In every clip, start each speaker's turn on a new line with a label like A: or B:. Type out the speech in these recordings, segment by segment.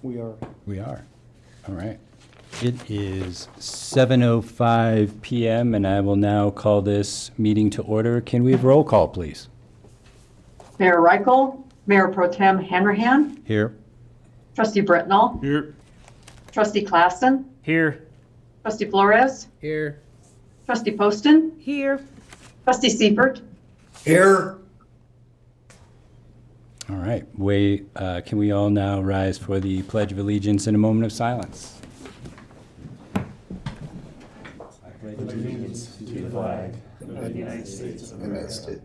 A: We are.
B: We are. All right. It is 7:05 PM, and I will now call this meeting to order. Can we have roll call, please?
C: Mayor Reichel, Mayor Pro Tem Hanrahan,
B: Here.
C: Trustee Britnall,
A: Here.
C: Trustee Klassen,
A: Here.
C: Trustee Flores,
A: Here.
C: Trustee Poston,
D: Here.
C: Trustee Seifert.
E: Here.
B: All right. Can we all now rise for the Pledge of Allegiance in a moment of silence?
E: Allegiance to the flag of the United States of America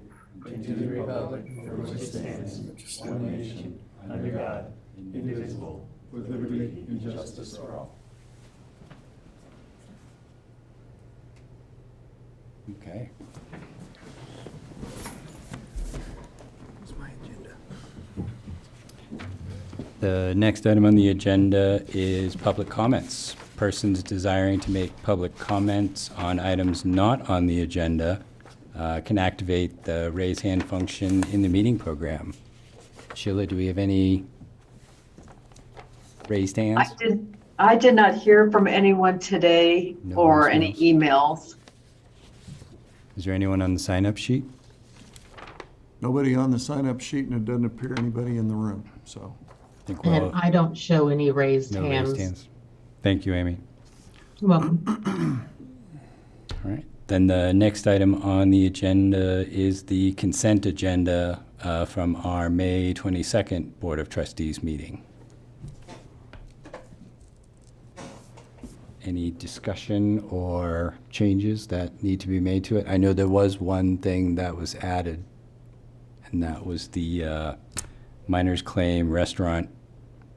E: and to the republic for which it stands, one nation, under God, indivisible, with liberty and justice for all.
B: Okay. The next item on the agenda is public comments. Persons desiring to make public comments on items not on the agenda can activate the raise hand function in the meeting program. Sheila, do we have any raised hands?
C: I did not hear from anyone today
B: No
C: or any
B: voicemails.
C: emails.
B: Is there anyone on the sign-up sheet?
F: Nobody on the sign-up sheet, and it doesn't appear anybody in the room, so.
B: I think we're all,
D: And I don't show any raised
B: no
D: hands.
B: raised hands. Thank you, Amy.
D: You're welcome.
B: All right. Then the next item on the agenda is the consent agenda from our May 22nd Board of Trustees meeting. Any discussion or changes that need to be made to it? I know there was one thing that was added, and that was the miners' claim restaurant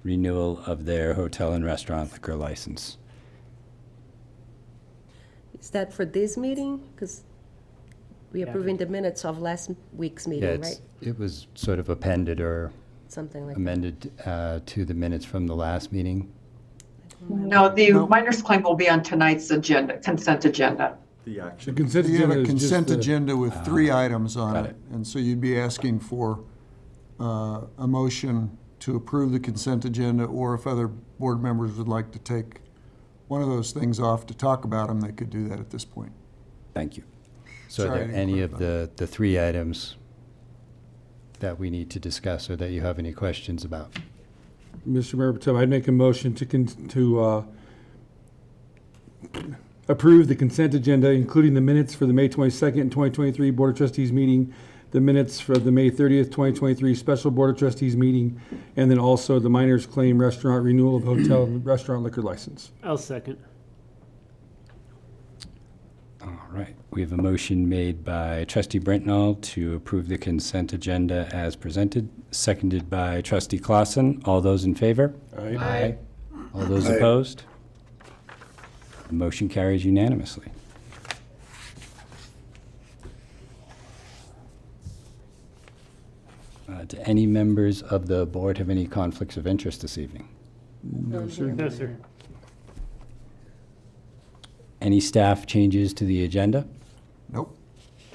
B: renewal of their hotel and restaurant liquor license.
G: Is that for this meeting? Because we approving the minutes of last week's
B: Yeah,
G: meeting, right?
B: it was sort of appended or
G: Something like that.
B: amended to the minutes from the last meeting.
C: No, the
F: No.
C: miners' claim will be on tonight's agenda, consent agenda.
A: The
F: So
A: action.
F: you have a consent
A: the-
F: agenda with 3 items on
B: got
F: it.
B: it.
F: And so you'd be asking for a motion to approve the consent agenda, or if other board members would like to take one of those things off to talk about them, they could do that at this point.
B: Thank you. So are
F: Sorry, I
B: there
F: didn't
B: any of
F: clarify.
B: the 3 items that we need to discuss or that you have any questions about?
H: Mr. Mayor, Pro Tem, I'd make a motion to approve the consent agenda, including the minutes for the May 22nd, 2023 Board of Trustees meeting, the minutes for the May 30th, 2023 Special Board of Trustees meeting, and then also the miners' claim restaurant renewal of hotel and restaurant liquor license.
A: I'll second.
B: All right. We have a motion made by Trustee Brentnall to approve the consent agenda as presented, seconded by Trustee Clausen. All those in favor?
H: Aye.
B: All those
E: Aye.
B: opposed? The motion carries unanimously. Do any members of the board have any conflicts of interest this evening?
H: No, sir.
A: No, sir.
B: Any staff changes to the agenda?
F: Nope.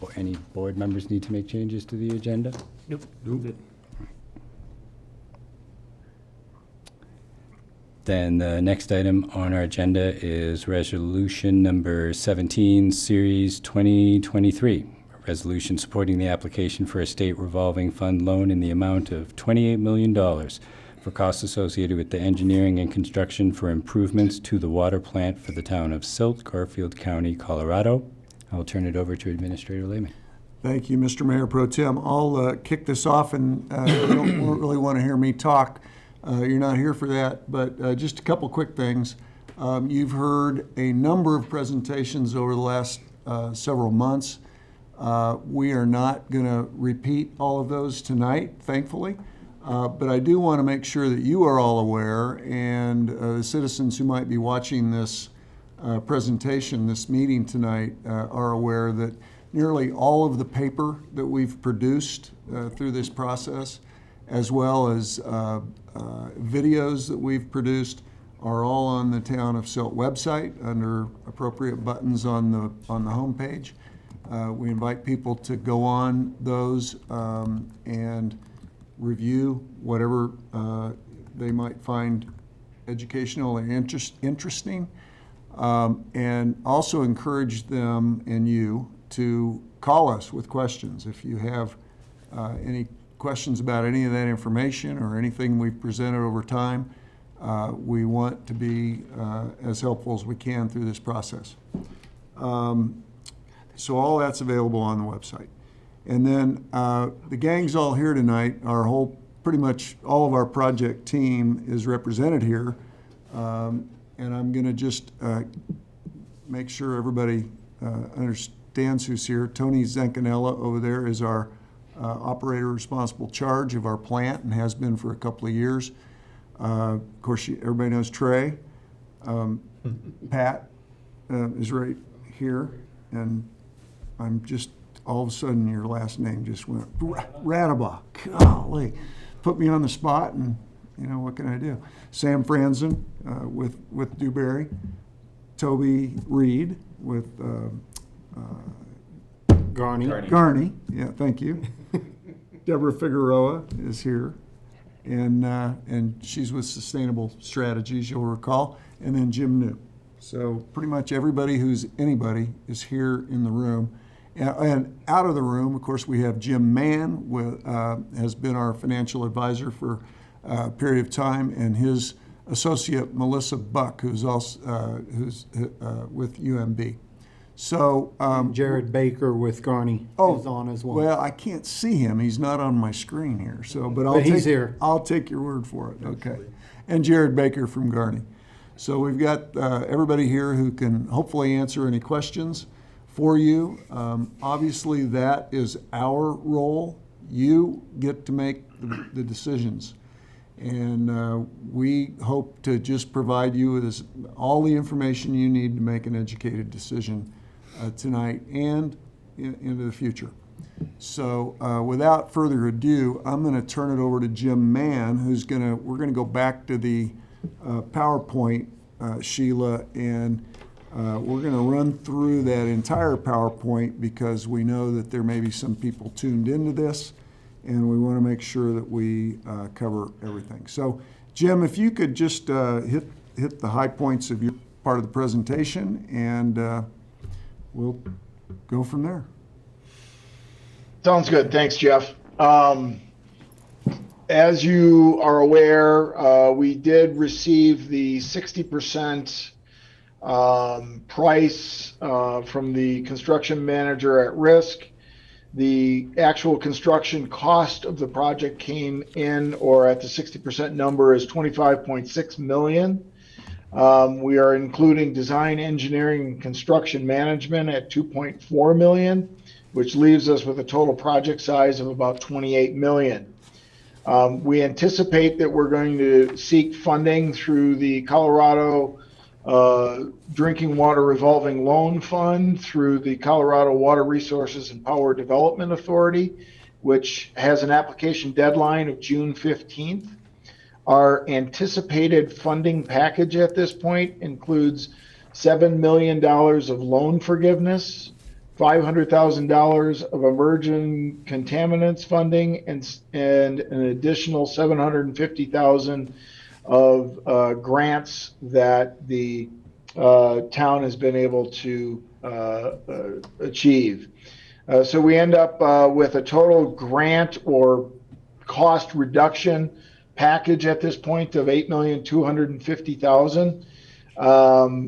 B: Or any board members need to make changes to the agenda?
A: Nope.
H: Nope.
B: Then the next item on our agenda is resolution number 17, series 2023. A resolution supporting the application for a state revolving fund loan in the amount of $28 million for costs associated with the engineering and construction for improvements to the water plant for the town of Silt, Garfield County, Colorado. I will turn it over to Administrator Lehman.
F: Thank you, Mr. Mayor Pro Tem. I'll kick this off, and you don't really want to hear me talk. You're not here for that, but just a couple quick things. You've heard a number of presentations over the last several months. We are not going to repeat all of those tonight, thankfully, but I do want to make sure that you are all aware, and the citizens who might be watching this presentation, this meeting tonight, are aware that nearly all of the paper that we've produced through this process, as well as videos that we've produced, are all on the Town of Silt website under appropriate buttons on the homepage. We invite people to go on those and review whatever they might find educational and interesting. And also encourage them and you to call us with questions. If you have any questions about any of that information or anything we've presented over time, we want to be as helpful as we can through this process. So all that's available on the website. And then the gang's all here tonight. Pretty much all of our project team is represented here. And I'm going to just make sure everybody understands who's here. Tony Zancanella over there is our operator responsible charge of our plant and has been for a couple of years. Of course, everybody knows Trey. Pat is right here. And I'm just, all of a sudden, your last name just went, Radaba. Golly. Put me on the spot, and what can I do? Sam Franzen with Dewberry. Toby Reed with Garney. Yeah, thank you. Deborah Figueroa is here, and she's with Sustainable Strategies, you'll recall, and then Jim New. So pretty much everybody who's anybody is here in the room. And out of the room, of course, we have Jim Mann, has been our financial advisor for a period of time, and his associate Melissa Buck, who's also with UMB. So
E: Jared Baker with Garney is on as well.
F: Well, I can't see him; he's not on my screen here. So,
E: but he's here.
F: I'll take your word for it. Okay, and Jared Baker from Garney. So we've got everybody here who can hopefully answer any questions for you. Obviously, that is our role. You get to make the decisions. And we hope to just provide you with all the information you need to make an educated decision tonight and into the future. So without further ado, I'm going to turn it over to Jim Mann, we're going to go back to the PowerPoint, Sheila, and we're going to run through that entire PowerPoint because we know that there may be some people tuned into this, and we want to make sure that we cover everything. So, Jim, if you could just hit the high points of your part of the presentation, and we'll go from there.
A: Sounds good. Thanks, Jeff. As you are aware, we did receive the 60% price from the construction manager at risk. The actual construction cost of the project came in, or at the 60% number, is $25.6 million. We are including design, engineering, and construction management at $2.4 million, which leaves us with a total project size of about $28 million. We anticipate that we're going to seek funding through the Colorado Drinking Water Revolving Loan Fund through the Colorado Water Resources and Power Development Authority, which has an application deadline of June 15th. Our anticipated funding package at this point includes $7 million of loan forgiveness, $500,000 of emerging contaminants funding, and an additional $750,000 of grants that the town has been able to achieve. So we end up with a total grant or cost reduction package at this point of $8,250,000,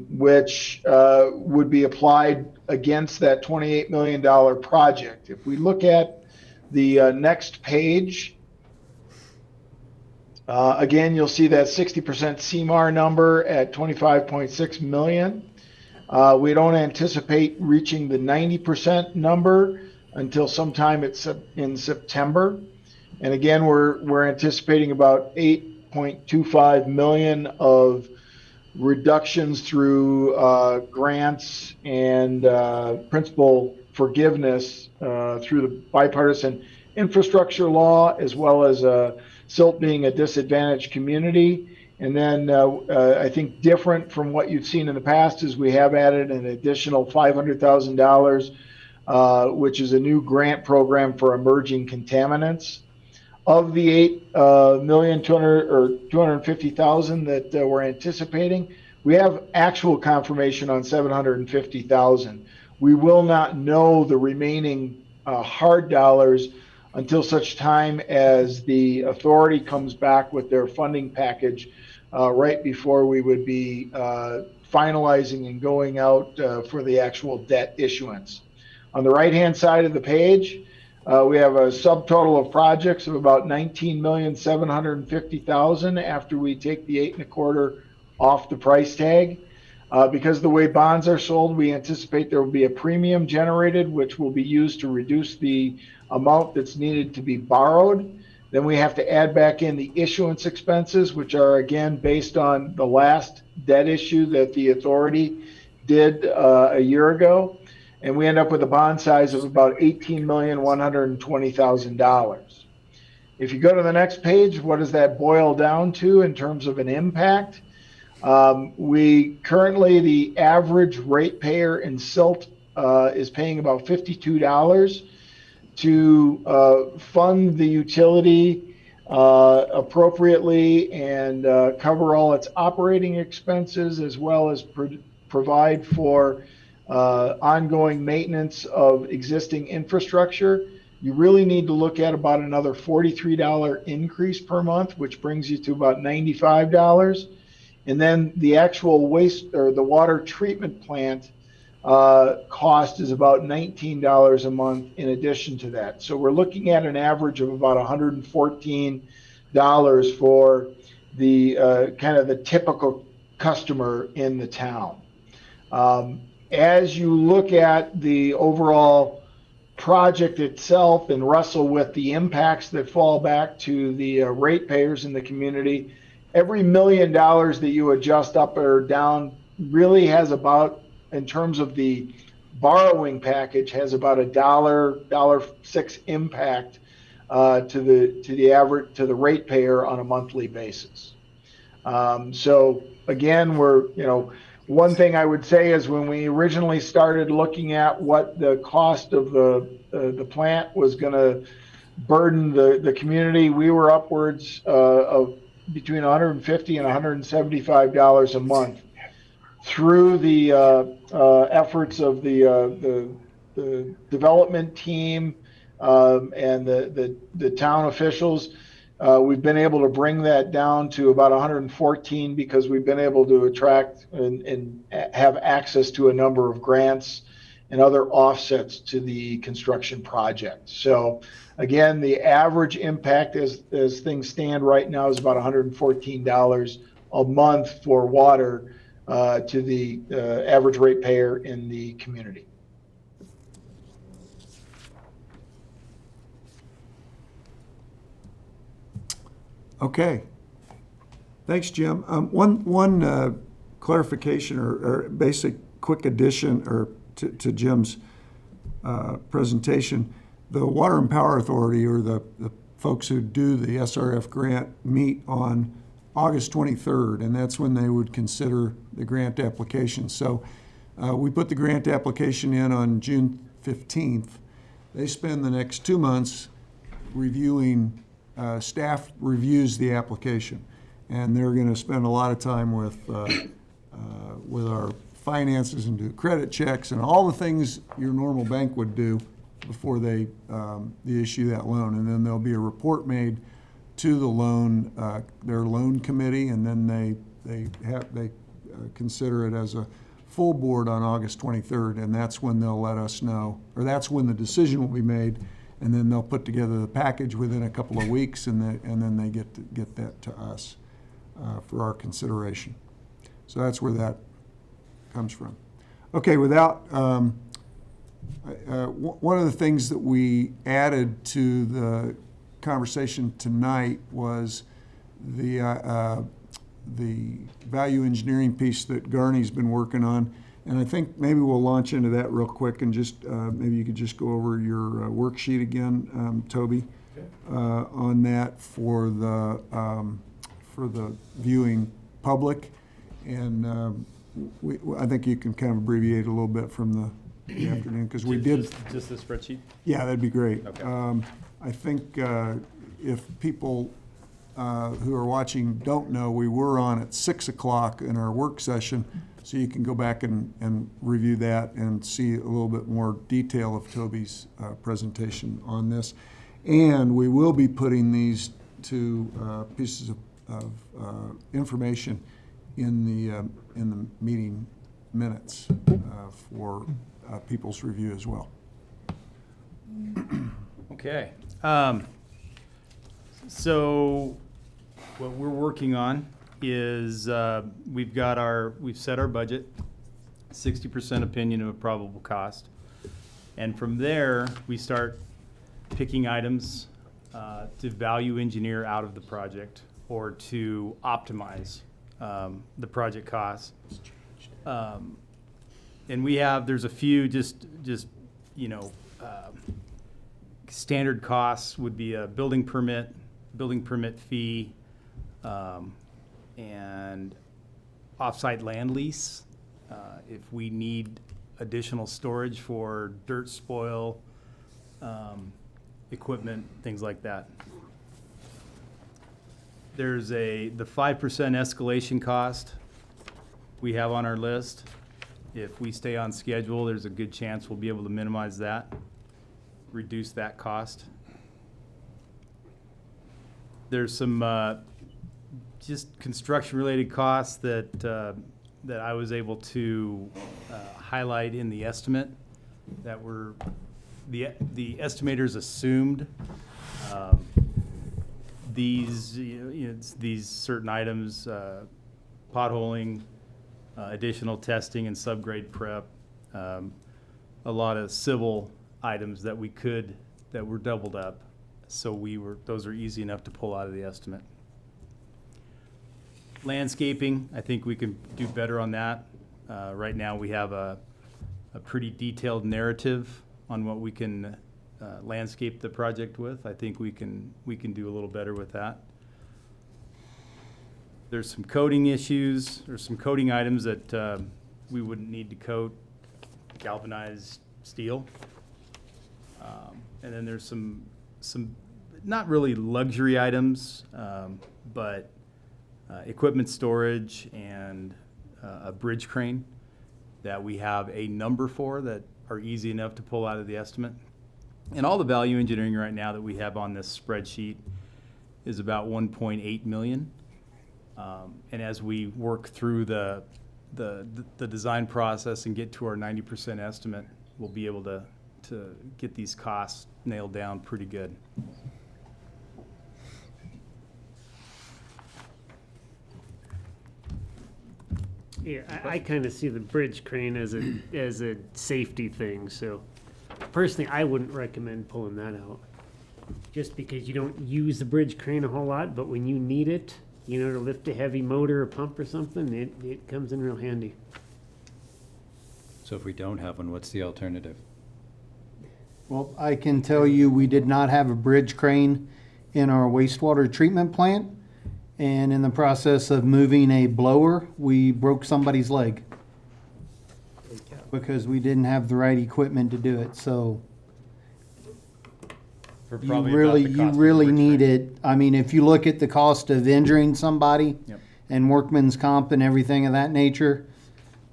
A: which would be applied against that $28 million project. If we look at the next page, again, you'll see that 60% CMAR number at $25.6 million. We don't anticipate reaching the 90% number until sometime in September. And again, we're anticipating about $8.25 million of reductions through grants and principal forgiveness through the bipartisan infrastructure law, as well as Silt being a disadvantaged community. And then I think different from what you've seen in the past is we have added an additional $500,000, which is a new grant program for emerging contaminants. Of the 250,000 that we're anticipating, we have actual confirmation on 750,000. We will not know the remaining hard dollars until such time as the authority comes back with their funding package right before we would be finalizing and going out for the actual debt issuance. On the right-hand side of the page, we have a subtotal of projects of about 19,750,000 after we take the 8.25 off the price tag. Because the way bonds are sold, we anticipate there will be a premium generated, which will be used to reduce the amount that's needed to be borrowed. Then we have to add back in the issuance expenses, which are again based on the last debt issue that the authority did a year ago. And we end up with a bond size of about $18,120,000. If you go to the next page, what does that boil down to in terms of an impact? We currently, the average ratepayer in Silt is paying about $52 to fund the utility appropriately and cover all its operating expenses, as well as provide for ongoing maintenance of existing infrastructure. You really need to look at about another $43 increase per month, which brings you to about $95. And then the actual waste or the water treatment plant cost is about $19 a month in addition to that. So we're looking at an average of about $114 for the kind of the typical customer in the town. As you look at the overall project itself and wrestle with the impacts that fall back to the ratepayers in the community, every $1 million that you adjust up or down really has about, in terms of the borrowing package, has about $1.06 impact to the average, to the ratepayer on a monthly basis. So again, one thing I would say is when we originally started looking at what the cost of the plant was going to burden the community, we were upwards of between $150 and $175 a month. Through the efforts of the development team and the town officials, we've been able to bring that down to about 114 because we've been able to attract and have access to a number of grants and other offsets to the construction project. So again, the average impact as things stand right now is about $114 a month for water to the average ratepayer in the community.
F: Okay. Thanks, Jim. One clarification or basic quick addition to Jim's presentation. The Water and Power Authority, or the folks who do the SRF grant, meet on August 23rd, and that's when they would consider the grant application. So we put the grant application in on June 15th. They spend the next 2 months reviewing. Staff reviews the application, and they're going to spend a lot of time with our finances and do credit checks and all the things your normal bank would do before they issue that loan. And then there'll be a report made to the their loan committee, and then they consider it as a full board on August 23rd, and that's when they'll let us know, or that's when the decision will be made. And then they'll put together the package within a couple of weeks, and then they get that to us for our consideration. So that's where that comes from. Okay, without one of the things that we added to the conversation tonight was the value engineering piece that Garney's been working on. And I think maybe we'll launch into that real quick, and just maybe you could just go over your worksheet again, Toby, on that for the viewing public. And I think you can kind of abbreviate a little bit from the afternoon, because we did.
I: Just the spreadsheet?
F: Yeah, that'd be great.
I: Okay.
F: I think if people who are watching don't know, we were on at 6 o'clock in our work session, so you can go back and review that and see a little bit more detail of Toby's presentation on this. And we will be putting these two pieces of information in the meeting minutes for people's review as well.
I: Okay. So what we're working on is we've set our budget, 60% opinion of a probable cost. And from there, we start picking items to value engineer out of the project or to optimize the project costs. And there's a few just standard costs would be a building permit fee, and offsite land lease. If we need additional storage for dirt spoil, equipment, things like that. There's the 5% escalation cost we have on our list. If we stay on schedule, there's a good chance we'll be able to minimize that, reduce that cost. There's some just construction-related costs that I was able to highlight in the estimate that were the estimators assumed these certain items, potholing, additional testing and subgrade prep, a lot of civil items that were doubled up. So those are easy enough to pull out of the estimate. Landscaping, I think we can do better on that. Right now we have a pretty detailed narrative on what we can landscape the project with. I think we can do a little better with that. There's some coating issues. There's some coating items that we wouldn't need to coat galvanized steel. And then there's some not really luxury items, but equipment storage and a bridge crane that we have a number for that are easy enough to pull out of the estimate. And all the value engineering right now that we have on this spreadsheet is about 1.8 million. And as we work through the design process and get to our 90% estimate, we'll be able to get these costs nailed down pretty good.
J: Yeah, I kind of see the bridge crane as a safety thing, so personally, I wouldn't recommend pulling that out. Just because you don't use the bridge crane a whole lot, but when you need it, to lift a heavy motor or pump or something, it comes in real handy.
B: So if we don't have one, what's the alternative?
E: Well, I can tell you, we did not have a bridge crane in our wastewater treatment plant. And in the process of moving a blower, we broke somebody's leg because we didn't have the right equipment to do it. So you really need it. I mean, if you look at the cost of injuring somebody,
I: Yep.
E: and workman's comp and everything of that nature,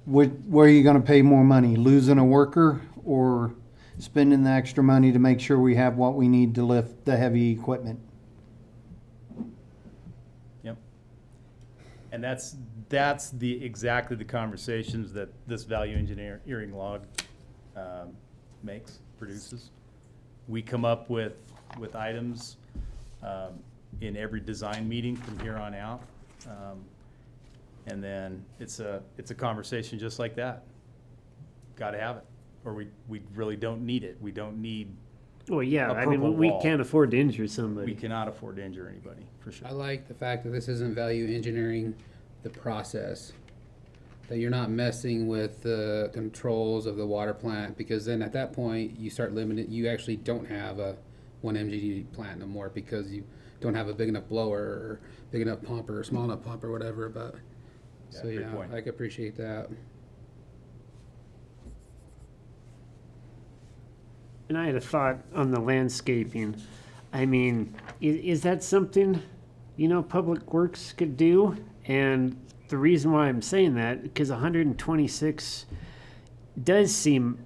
E: where are you going to pay more money? Losing a worker or spending the extra money to make sure we have what we need to lift the heavy equipment?
I: And that's exactly the conversations that this value engineering log produces. We come up with items in every design meeting from here on out, and then it's a conversation just like that. Got to have it, or we really don't need it. We don't need.
J: Well, yeah,
I: A
J: I mean,
I: purple
J: we
I: wall.
J: can't afford to injure somebody.
I: We cannot afford to injure anybody, for sure.
K: I like the fact that this isn't value engineering the process, that you're not messing with the controls of the water plant, because then at that point you start limiting. You actually don't have a 1 MGD plant no more because you don't have a big enough blower or big enough pump or small enough pump or whatever. But
I: Yeah,
K: so
I: great
K: yeah,
I: point.
K: I can appreciate that.
J: And I had a thought on the landscaping. I mean, is that something, Public Works could do? And the reason why I'm saying that, because 126 does seem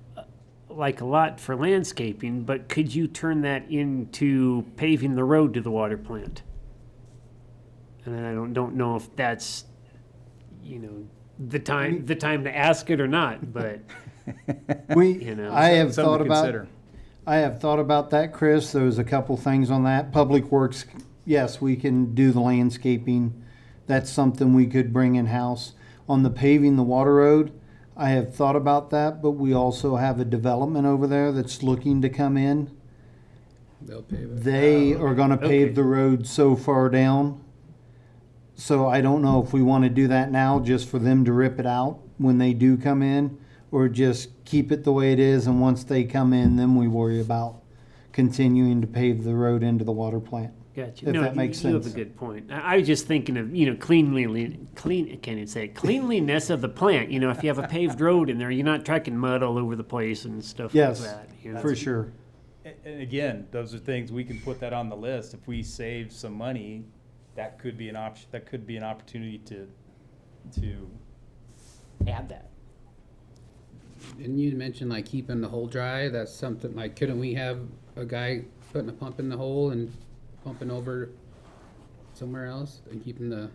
J: like a lot for landscaping, but could you turn that into paving the road to the water plant? And I don't know if that's, the time to ask it or not, but
E: I have
I: Something
E: thought
I: to
E: about,
I: consider.
E: I have thought about that, Chris. There's a couple things on that. Public Works, yes, we can do the landscaping. That's something we could bring in-house. On the paving the water road, I have thought about that, but we also have a development over there that's looking to come in.
K: They'll pave it.
E: They are gonna pave
J: Okay.
E: the road so far down. So I don't know if we wanna do that now, just for them to rip it out when they do come in, or just keep it the way it is, and once they come in, then we worry about continuing to pave the road into the water plant.
J: Gotcha.
E: If
J: No,
E: that makes
J: you have a
E: sense.
J: good point. I was just thinking of, cleanliness of the plant. If you have a paved road in there, you're not trucking mud all over the place and stuff
E: Yes,
J: like that.
E: for sure.
I: And again, those are things, we can put that on the list. If we save some money, that could be an option, that could be an opportunity to add that.
K: Didn't you mention like keeping the hole dry? That's something like, couldn't we have a guy putting a pump in the hole and pumping over somewhere else and keeping the,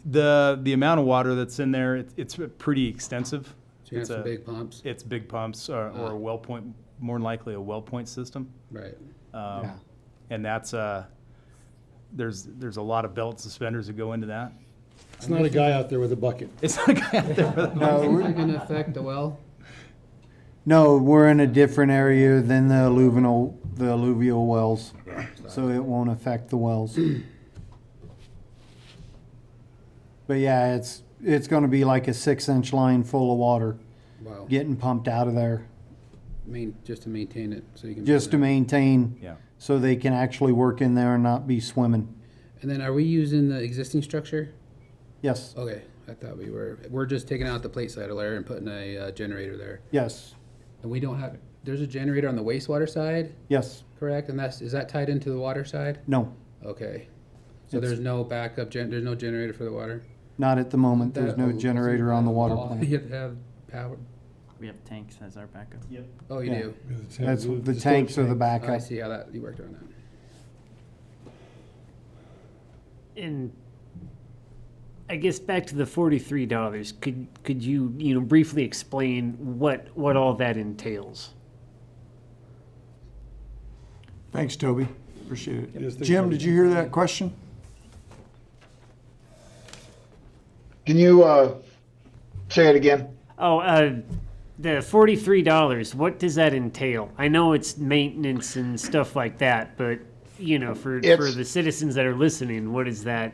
I: The amount of water that's in there, it's pretty extensive.
K: so you have
I: It's
K: some
I: a-
K: big pumps?
I: It's big pumps or a well point, more than likely a well point system.
K: Right.
E: Yeah.
I: And that's, there's a lot of belt suspenders that go into that.
H: It's not a guy out there with a bucket.
I: It's not a guy out there with a-
E: No,
K: Is
E: we're-
K: that gonna affect the well?
E: No, we're in a different area than the alluvial wells, so it won't affect the wells. But yeah, it's gonna be like a 6-inch line full of water
K: Wow.
E: getting pumped out of there,
K: Just to maintain it, so you can.
E: just to maintain,
I: Yeah.
E: so they can actually work in there and not be swimming.
K: And then are we using the existing structure?
E: Yes,
K: Okay, I thought we're just taking out the plate side layer and putting a generator there.
E: yes,
K: And we don't have, there's a generator on the wastewater side,
E: yes,
K: correct? And is that tied into the water side?
E: no,
K: Okay. So
E: It's-
K: there's no backup there's no generator for the water?
E: not at the moment. There's no generator on the water
K: Oh,
E: plant.
K: You have to have power.
L: We have tanks as our backup.
K: Oh, you
E: Yeah.
K: do?
E: That's, the tanks are the
K: I
E: backup.
K: see how you worked on that.
J: And I guess back to the $43, could you, briefly explain what all that entails?
F: Thanks, Toby. Appreciate it.
H: Yes, thank
F: Jim,
H: you.
F: did you hear that question?
A: Can you say it again?
J: Oh, the $43, what does that entail? I know it's maintenance and stuff like that, but, for
A: It's-
J: the citizens that are listening, what does that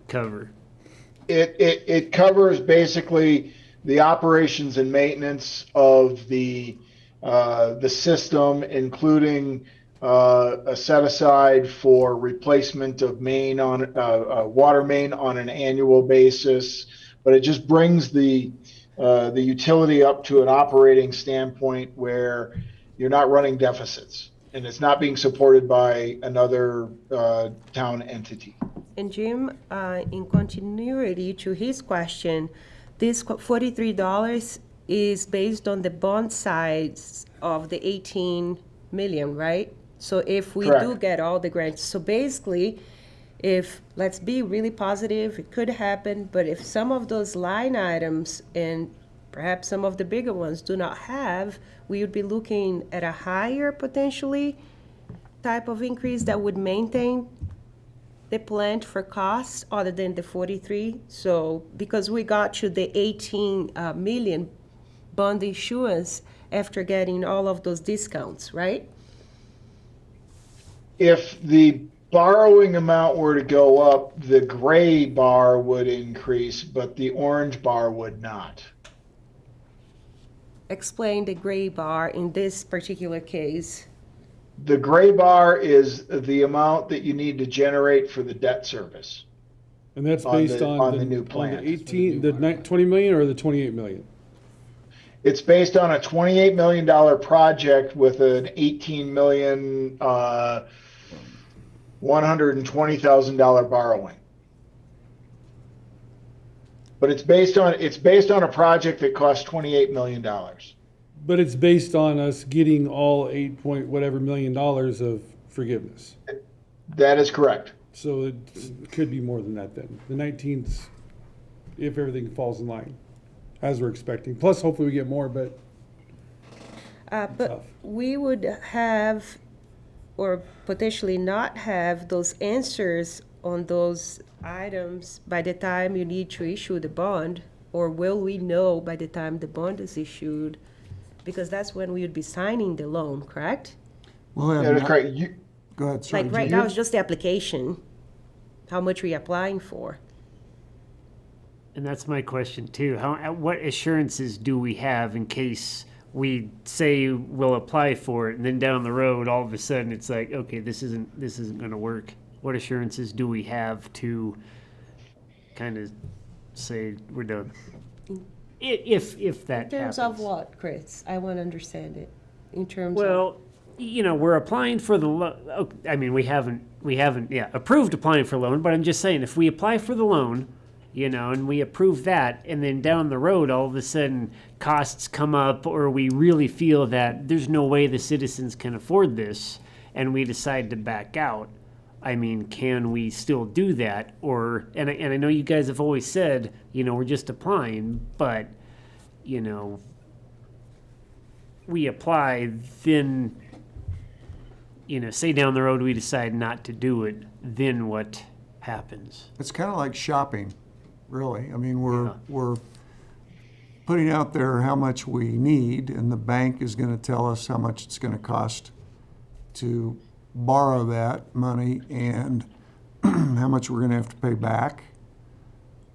J: cover?
A: It covers basically the operations and maintenance of the system, including a set aside for replacement of water main on an annual basis. But it just brings the utility up to an operating standpoint where you're not running deficits and it's not being supported by another town entity.
G: And Jim, in continuity to his question, this $43 is based on the bond size of the 18 million, right? So if we do
A: Correct.
G: get all the grants, so basically, if, let's be really positive, it could happen, but if some of those line items and perhaps some of the bigger ones do not have, we would be looking at a higher potentially type of increase that would maintain the plant for costs other than the 43. So because we got to the 18 million bond issuance after getting all of those discounts, right?
A: If the borrowing amount were to go up, the gray bar would increase, but the orange bar would not.
G: Explain the gray bar in this particular case.
A: The gray bar is the amount that you need to generate for the debt service.
H: And that's
A: On
H: based
A: the-
H: on
A: on the
H: the,
A: new
H: on
A: plant.
H: the 18, the 20 million or the 28 million?
A: It's based on a $28 million project with an 18 million $120,000 borrowing. But it's based on a project that costs $28 million.
H: But it's based on us getting all 8 point whatever million dollars of forgiveness.
A: That is correct.
H: So it could be more than that then. The 19th, if everything falls in line, as we're expecting. Plus, hopefully we get more, but
G: But
H: tough.
G: we would have, or potentially not have, those answers on those items by the time you need to issue the bond, or will we know by the time the bond is issued? Because that's when we would be signing the loan, correct?
F: We'll have
A: That is
F: not-
A: correct.
F: Go ahead, sorry.
G: Like right
F: Jim.
G: now, it's just the application, how much we applying for.
J: And that's my question too. What assurances do we have in case we say we'll apply for it, and then down the road, all of a sudden, it's like, okay, this isn't going to work. What assurances do we have to kind of say we're done? If that
G: In terms
J: happens.
G: of what, Chris? I want to understand it. In terms of,
J: Well, we're applying for the loan. I mean, we haven't approved applying for a loan, but I'm just saying, if we apply for the loan, and we approve that, and then down the road, all of a sudden, costs come up, or we really feel that there's no way the citizens can afford this, and we decide to back out. I mean, can we still do that? Or, and I know you guys have always said, we're just applying, but, we apply, then, say down the road we decide not to do it, then what happens?
F: It's kind of like shopping, really. I mean, we're putting out there how much we need, and the bank is going to tell us how much it's going to cost to borrow that money, and how much we're going to have to pay back,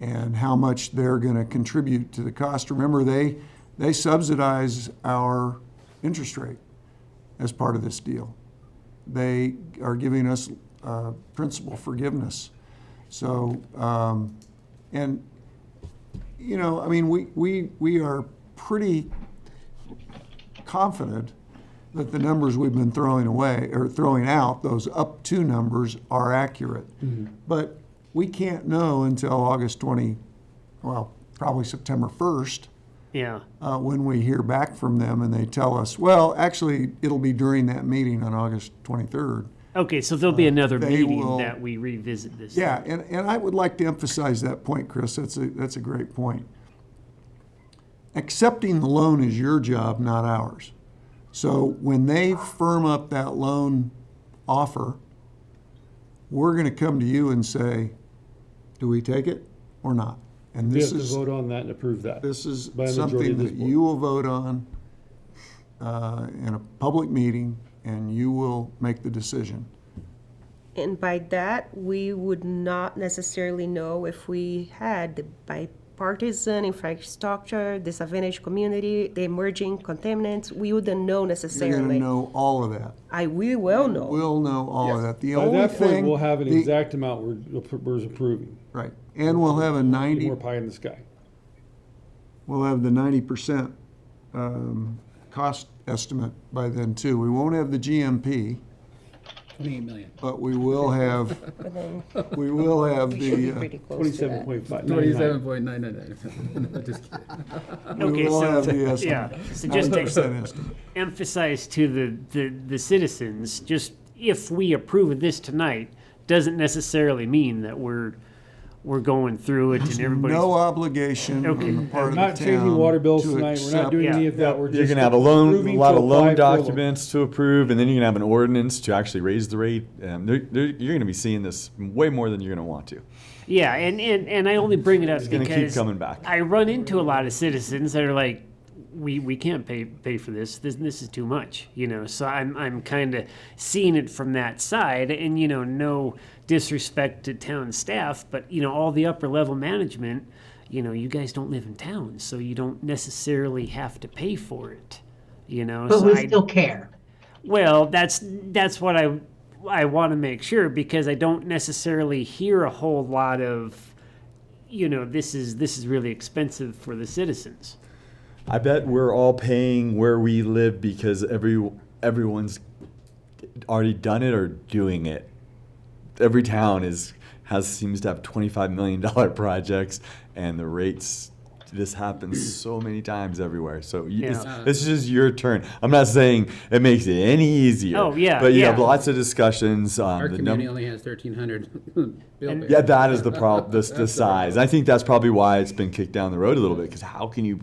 F: and how much they're going to contribute to the cost. Remember, they subsidize our interest rate as part of this deal. They are giving us principal forgiveness. So, and, I mean, we are pretty confident that the numbers we've been throwing away, or throwing out, those up to numbers, are accurate. But we can't know until probably September 1st,
J: Yeah.
F: when we hear back from them and they tell us, well, actually, it'll be during that meeting on August 23rd.
J: Okay, so there'll be another
F: they
J: meeting
F: will-
J: that we revisit this.
F: Yeah, and I would like to emphasize that point, Chris. That's a great point. Accepting the loan is your job, not ours. So when they firm up that loan offer, we're going to come to you and say, do we take it or not? And
H: We
F: this
H: have to
F: is
H: vote on that and approve that.
F: this is
H: by a majority
F: something
H: of this
F: that
H: board.
F: you will vote on in a public meeting, and you will make the decision.
G: and by that, we would not necessarily know if we had the bipartisan infrastructure, disadvantaged community, the emerging contaminants. We wouldn't know
F: You're going
G: necessarily.
F: to know all of that.
G: We will know.
F: We'll know all of that. The
H: By
F: only
H: that point,
F: thing,
H: we'll have an
F: the-
H: exact amount we're approving.
F: right, and we'll have a
H: Any
F: 90.
H: more pie in the sky.
F: We'll have the 90% cost estimate by then too. We won't have the GMP,
K: 28 million.
F: but we will have
G: But then
F: we will have
G: we should be
F: the
G: pretty close to that.
H: 27.5.
K: 27.999. Just kidding.
F: we will have the estimate.
J: Yeah, so just
F: 90% estimate.
J: emphasize to the citizens, just if we approve of this tonight, doesn't necessarily mean that we're going through it and everybody's.
F: No obligation
J: Okay.
F: on the part
H: We're
F: of
H: not
F: the
H: changing
F: town
H: water bills
F: to
H: tonight. We're
F: accept-
H: not doing any
J: Yeah.
H: of that. We're just
E: You're gonna have a
H: approving
E: lot
H: to
E: of
H: apply
E: loan
H: for a loan.
E: documents to approve, and then you're gonna have an ordinance to actually raise the rate. You're gonna be seeing this way more than you're gonna want to.
J: Yeah, and I only bring it up
E: gonna keep
J: because
E: coming back.
J: I run into a lot of citizens that are like, we can't pay for this. This is too much, So I'm kind of seeing it from that side, and no disrespect to town staff, but all the upper level management, you guys don't live in town, so you don't necessarily have to pay for it,
D: But
J: So
D: we
J: I-
D: still care.
J: well, that's what I want to make sure, because I don't necessarily hear a whole lot of, this is really expensive for the citizens.
E: I bet we're all paying where we live because everyone's already done it or doing it. every town seems to have $25 million projects, and the rates. This happens so many times everywhere. So this is just your turn. I'm not saying it makes it any easier.
J: Oh, yeah,
E: but you
J: yeah.
E: have lots of discussions on
K: Our
E: the
K: community
E: number.
K: only has 1,300 bill
E: Yeah, that is the problem. The
K: the
E: size. I think that's probably why it's been kicked down the road a little bit. Because how can you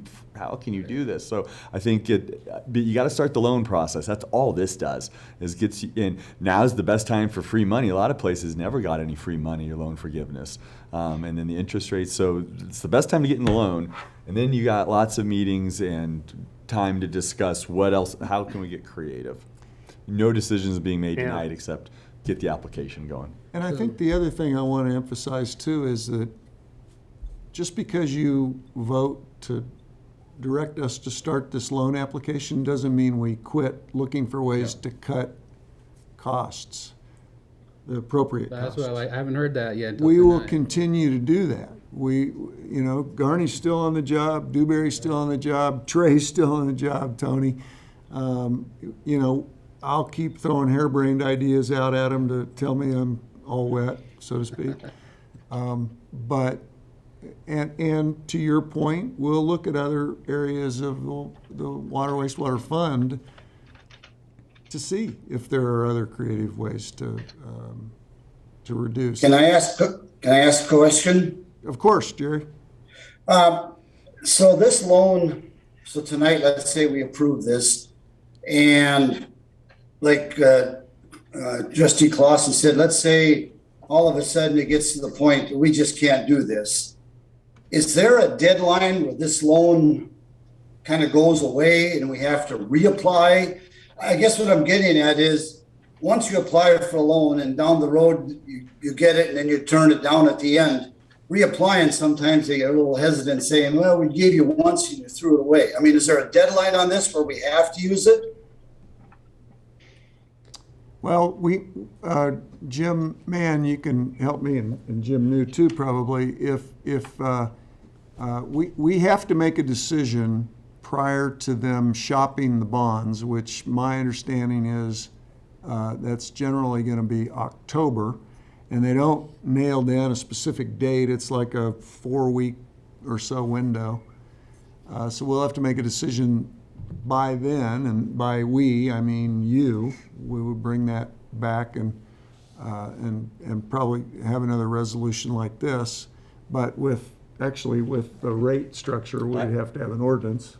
E: do this? So I think but you got to start the loan process. That's all this does is gets you in. Now's the best time for free money. A lot of places never got any free money or loan forgiveness, and then the interest rates. So it's the best time to get in the loan, and then you got lots of meetings and time to discuss what else. How can we get creative? No decisions being made tonight except get the application going.
F: And I think the other thing I want to emphasize too is that just because you vote to direct us to start this loan application doesn't mean we quit looking for ways to cut costs, the appropriate
K: That's
F: costs.
K: what I haven't heard that yet. until
F: We will
K: tonight.
F: continue to do that. Garney's still on the job, Dewberry's still on the job, Trey's still on the job, Tony. I'll keep throwing harebrained ideas out at them to tell me I'm all wet, so to speak. And to your point, we'll look at other areas of the water wastewater fund to see if there are other creative ways to reduce.
M: Can I ask a question?
F: Of course, Jerry.
M: So this loan, so tonight, let's say we approve this, and like Trustee Clausen said, let's say all of a sudden it gets to the point that we just can't do this. Is there a deadline where this loan kind of goes away and we have to reapply? I guess what I'm getting at is, once you apply for a loan and down the road you get it and then you turn it down at the end, reapplying, sometimes they get a little hesitant saying, well, we gave you once and you threw it away. I mean, is there a deadline on this where we have to use it?
F: Well, Jim Mann, you can help me, and Jim New too, probably. We have to make a decision prior to them shopping the bonds, which my understanding is that's generally going to be October, and they don't nail down a specific date. It's like a 4-week or so window. So we'll have to make a decision by then, and by we, I mean you. We would bring that back and probably have another resolution like this, but with the rate structure, we'd have to have an ordinance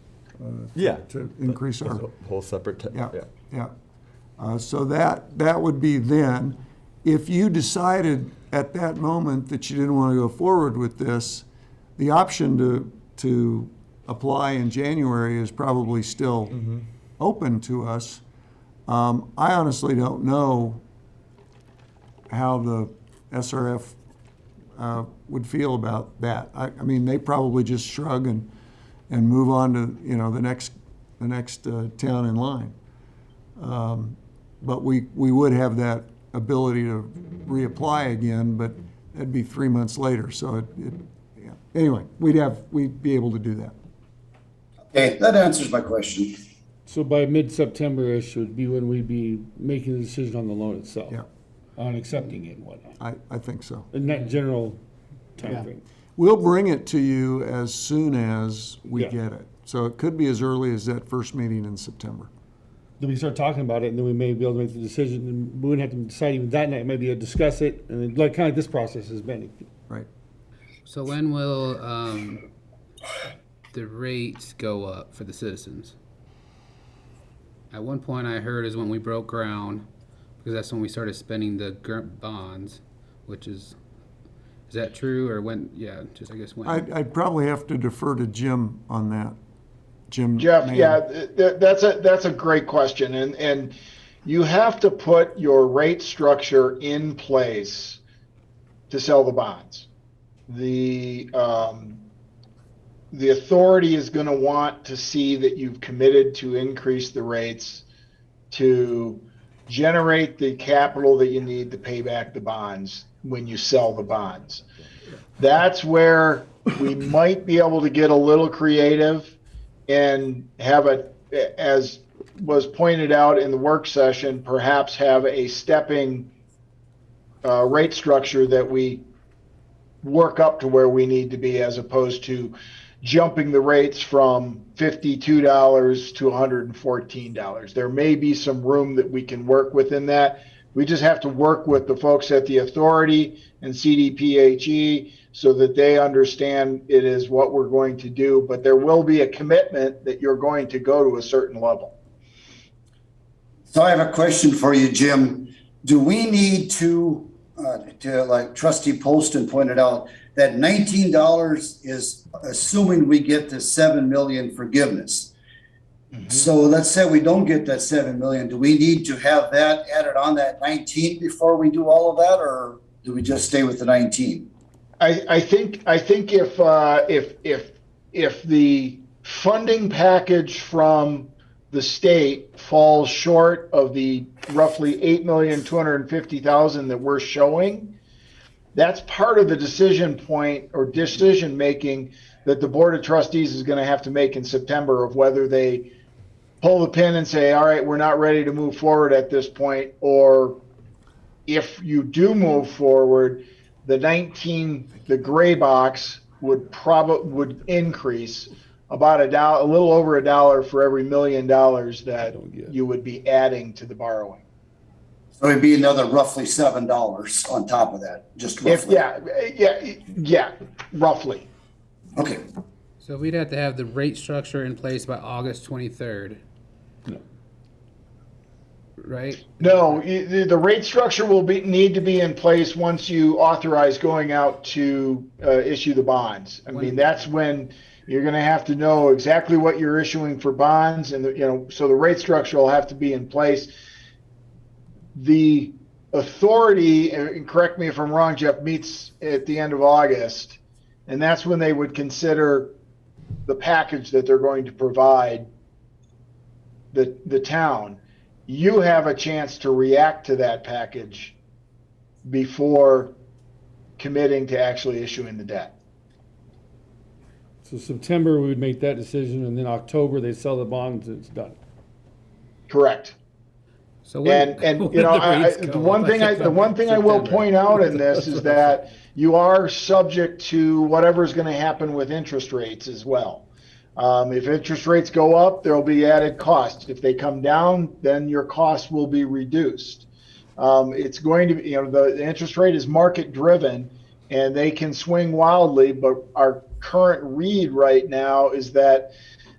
F: to increase our
E: whole separate.
F: So that would be then. If you decided at that moment that you didn't want to go forward with this, the option to apply in January is probably still open to us. I honestly don't know how the SRF would feel about that. I mean, they probably just shrug and move on to the next town in line. But we would have that ability to reapply again, but that'd be 3 months later. So anyway, we'd be able to do that.
M: Okay, that answers my question.
H: So by mid-September-ish would be when we'd be making the decision on the loan itself.
F: Yeah.
H: On accepting it and whatnot.
F: I think so.
H: In that general timeframe.
F: We'll bring it to you as soon as we
H: Yeah.
F: get it. So it could be as early as that first meeting in September.
H: Then we start talking about it, and then we may be able to make the decision, and we wouldn't have to decide even that night, maybe discuss it, and then, kind of like this process has been.
F: Right.
K: So when will the rates go up for the citizens? At one point I heard is when we broke ground, because that's when we started spending the bonds, which is that true, or when? Yeah, just I guess when.
F: I'd probably have to defer to Jim on that. Jim.
A: Jeff,
F: Mann.
A: yeah, that's a great question, and you have to put your rate structure in place to sell the bonds. The authority is going to want to see that you've committed to increase the rates to generate the capital that you need to pay back the bonds when you sell the bonds. That's where we might be able to get a little creative and have as was pointed out in the work session, perhaps have a stepping rate structure that we work up to where we need to be, as opposed to jumping the rates from $52 to $114. There may be some room that we can work within that. We just have to work with the folks at the authority and CDPHE so that they understand it is what we're going to do. But there will be a commitment that you're going to go to a certain level.
M: So I have a question for you, Jim. Do we need to like Trustee Poston pointed out, that $19 is assuming we get the 7 million forgiveness. So let's say we don't get that 7 million. Do we need to have that added on that 19 before we do all of that, or do we just stay with the 19?
A: I think if the funding package from the state falls short of the roughly 8,250,000 that we're showing, that's part of the decision point or decision making that the Board of Trustees is going to have to make in September, of whether they pull the pin and say, all right, we're not ready to move forward at this point, or if you do move forward, the 19, the gray box would increase about a little over $1 for every $1 million that you would be adding to the borrowing.
M: So it'd be another roughly $7 on top of that, just roughly.
A: Yeah, roughly.
M: Okay.
K: So we'd have to have the rate structure in place by August 23rd.
H: No.
K: Right?
A: No, the rate structure will need to be in place once you authorize going out to issue the bonds. I mean, that's when you're going to have to know exactly what you're issuing for bonds, and so the rate structure will have to be in place. The authority, and correct me if I'm wrong, Jeff, meets at the end of August, and that's when they would consider the package that they're going to provide the town. You have a chance to react to that package before committing to actually issuing the debt.
H: So September, we would make that decision, and then October, they sell the bonds, and it's done.
A: Correct.
K: So
A: And the one thing I will point out in this is that you are subject to whatever's going to happen with interest rates as well. If interest rates go up, there'll be added costs. If they come down, then your costs will be reduced. It's going to be, the interest rate is market driven, and they can swing wildly. But our current read right now is that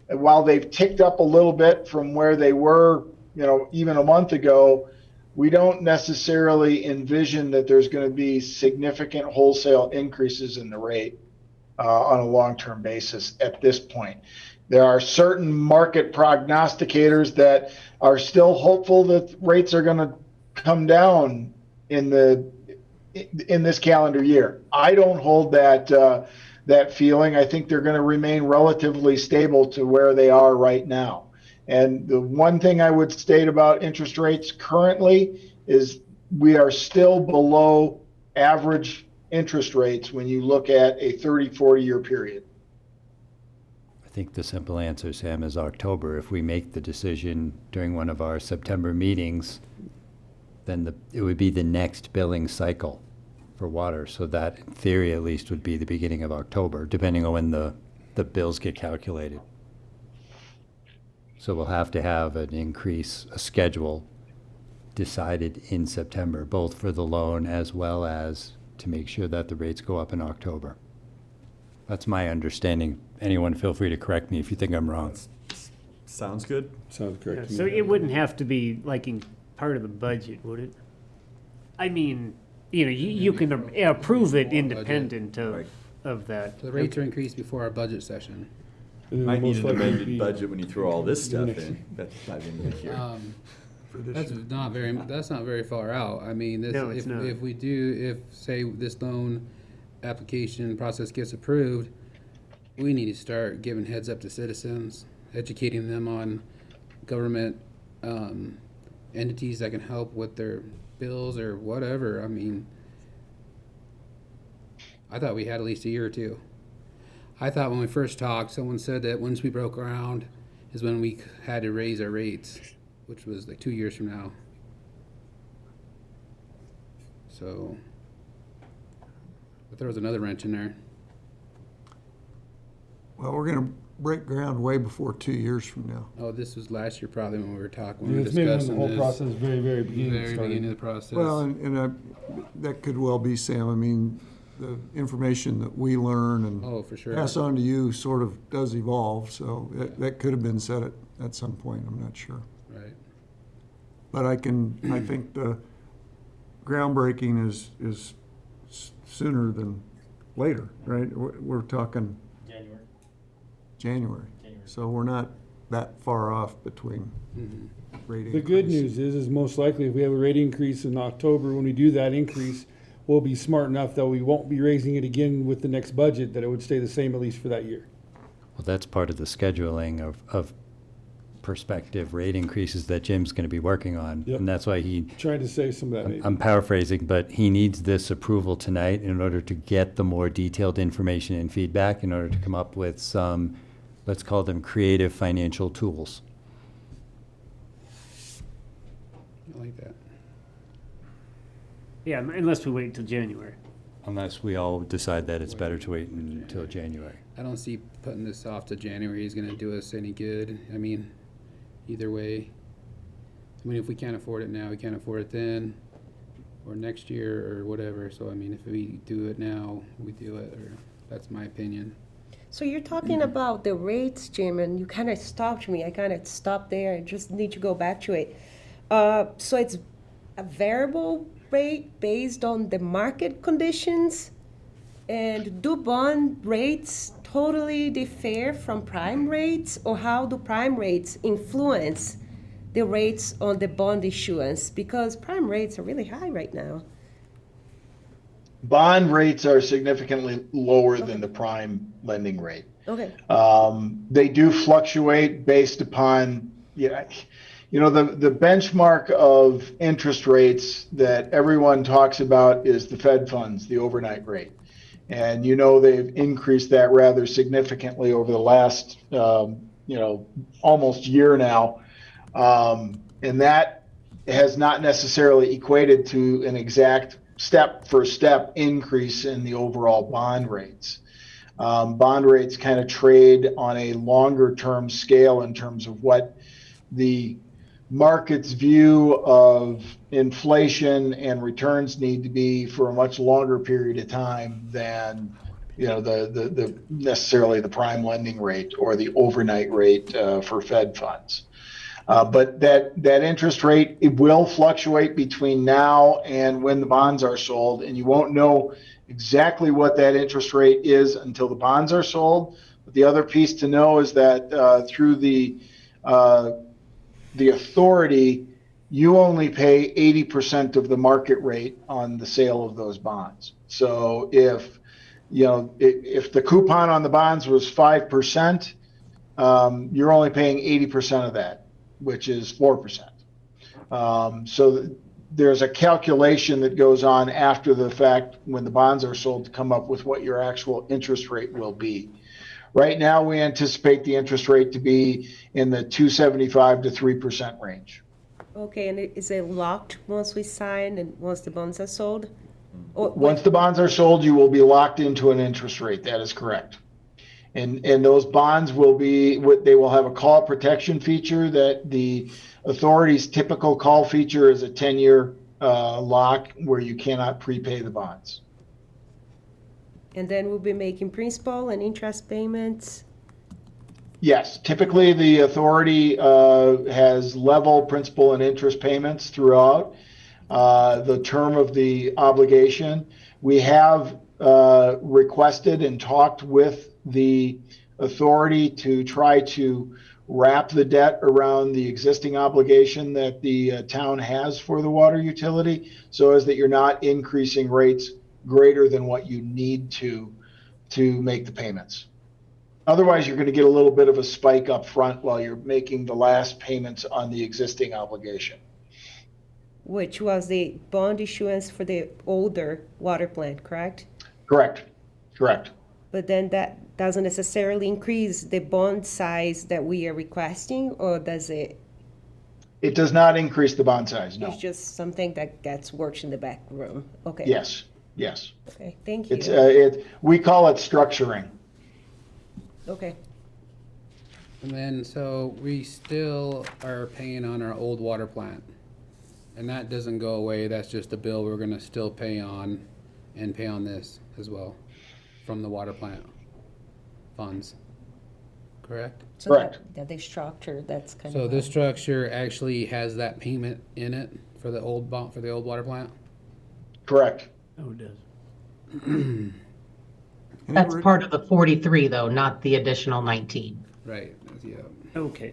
A: while they've ticked up a little bit from where they were, even a month ago, we don't necessarily envision that there's going to be significant wholesale increases in the rate on a long-term basis at this point. There are certain market prognosticators that are still hopeful that rates are going to come down in this calendar year. I don't hold that feeling. I think they're going to remain relatively stable to where they are right now. And the one thing I would state about interest rates currently is we are still below average interest rates when you look at a 30, 40-year period.
B: I think the simple answer, Sam, is October. If we make the decision during one of our September meetings, then it would be the next billing cycle for water. So that, in theory at least, would be the beginning of October, depending on when the bills get calculated. So we'll have to have an increase, a schedule decided in September, both for the loan as well as to make sure that the rates go up in October. That's my understanding. Anyone feel free to correct me if you think I'm wrong.
E: Sounds good.
H: Sounds correct to
J: So
H: me.
J: it wouldn't have to be like in part of the budget, would it? I mean, you can approve it independent of that.
K: The rates are increased before our budget session.
H: And then
E: Might need
H: most
E: an
H: likely
E: amended
H: be-
E: budget when you throw all this stuff
H: next-
E: in. That's not in here.
K: That's not very far out. I mean,
J: No, it's not.
K: if say this loan application process gets approved, we need to start giving heads up to citizens, educating them on government entities that can help with their bills or whatever. I mean, I thought we had at least a year or two. I thought when we first talked, someone said that once we broke ground is when we had to raise our rates, which was like 2 years from now. So, but there was another wrench in there.
F: Well, we're gonna break ground way before 2 years from now.
K: Oh, this was last year probably when we were talking, when we were
H: It's maybe when the
K: discussing
H: whole
K: this.
H: process, very beginning
K: Very
H: started.
K: beginning of the process.
F: Well, that could well be, Sam. I mean, the information that we learn and
K: Oh, for sure.
F: pass on to you sort of does evolve, so that could have been said at some point, I'm not sure.
K: Right.
F: But I think the groundbreaking is sooner than later, right? We're talking January. So we're not that far off between rate increase.
H: The good news is most likely if we have a rate increase in October, when we do that increase, we'll be smart enough that we won't be raising it again with the next budget, that it would stay the same at least for that year.
B: Well, that's part of the scheduling of prospective rate increases that Jim's going to be working on.
H: Yep.
B: And that's why
H: Trying to save some of that maybe.
B: I'm paraphrasing, but he needs this approval tonight in order to get the more detailed information and feedback in order to come up with some, let's call them creative financial tools.
K: I like that.
J: Yeah, unless we wait until January.
B: Unless we all decide that it's better to wait until January.
K: I don't see putting this off to January is gonna do us any good. I mean, either way. I mean, if we can't afford it now, we can't afford it then, or next year, or whatever. So, I mean, if we do it now, we do it, or that's my opinion.
G: So you're talking about the rates, Jim, and you kind of stopped me. I kind of stopped there. I just need to go back to it. So it's a variable rate based on the market conditions? And do bond rates totally differ from prime rates? Or how do prime rates influence the rates on the bond issuance? Because prime rates are really high right now.
A: Bond rates are significantly lower than the prime lending rate.
G: Okay.
A: They do fluctuate based upon, the benchmark of interest rates that everyone talks about is the Fed funds, the overnight rate. And they've increased that rather significantly over the last, almost year now. And that has not necessarily equated to an exact step-for-step increase in the overall bond rates. Bond rates kind of trade on a longer-term scale in terms of what the market's view of inflation and returns need to be for a much longer period of time than the necessarily the prime lending rate or the overnight rate for Fed funds. But that interest rate, it will fluctuate between now and when the bonds are sold, and you won't know exactly what that interest rate is until the bonds are sold. But the other piece to know is that through the authority, you only pay 80% of the market rate on the sale of those bonds. So if the coupon on the bonds was 5%, you're only paying 80% of that, which is 4%. So there's a calculation that goes on after the fact when the bonds are sold to come up with what your actual interest rate will be. Right now, we anticipate the interest rate to be in the 2.75 to 3% range.
G: Okay, and is it locked once we sign and once the bonds are sold? Or
A: Once the bonds are sold, you will be locked into an interest rate. That is correct. And those bonds they will have a call protection feature that the authority's typical call feature is a 10-year lock where you cannot prepay the bonds.
G: And then we'll be making principal and interest payments?
A: Yes, typically the authority has level principal and interest payments throughout the term of the obligation. We have requested and talked with the authority to try to wrap the debt around the existing obligation that the town has for the water utility, so as that you're not increasing rates greater than what you need to make the payments. Otherwise, you're going to get a little bit of a spike up front while you're making the last payments on the existing obligation.
G: Which was the bond issuance for the older water plant, correct?
A: Correct.
G: But then that doesn't necessarily increase the bond size that we are requesting, or does it?
A: It does not increase the bond size, no.
G: It's just something that gets worked in the back room. Okay.
A: Yes, yes.
G: Okay, thank
A: It's,
G: you.
A: we call it structuring.
G: Okay.
K: And then, so we still are paying on our old water plant. And that doesn't go away, that's just a bill we're gonna still pay on and pay on this as well from the water plant funds. Correct?
G: So
A: Correct.
G: that they structure, that's kind
K: So
G: of.
K: this structure actually has that payment in it for the old for the old water plant?
A: Correct.
J: Oh, it does.
D: That's part of the 43 though, not the additional 19.
K: Right, yeah.
J: Okay,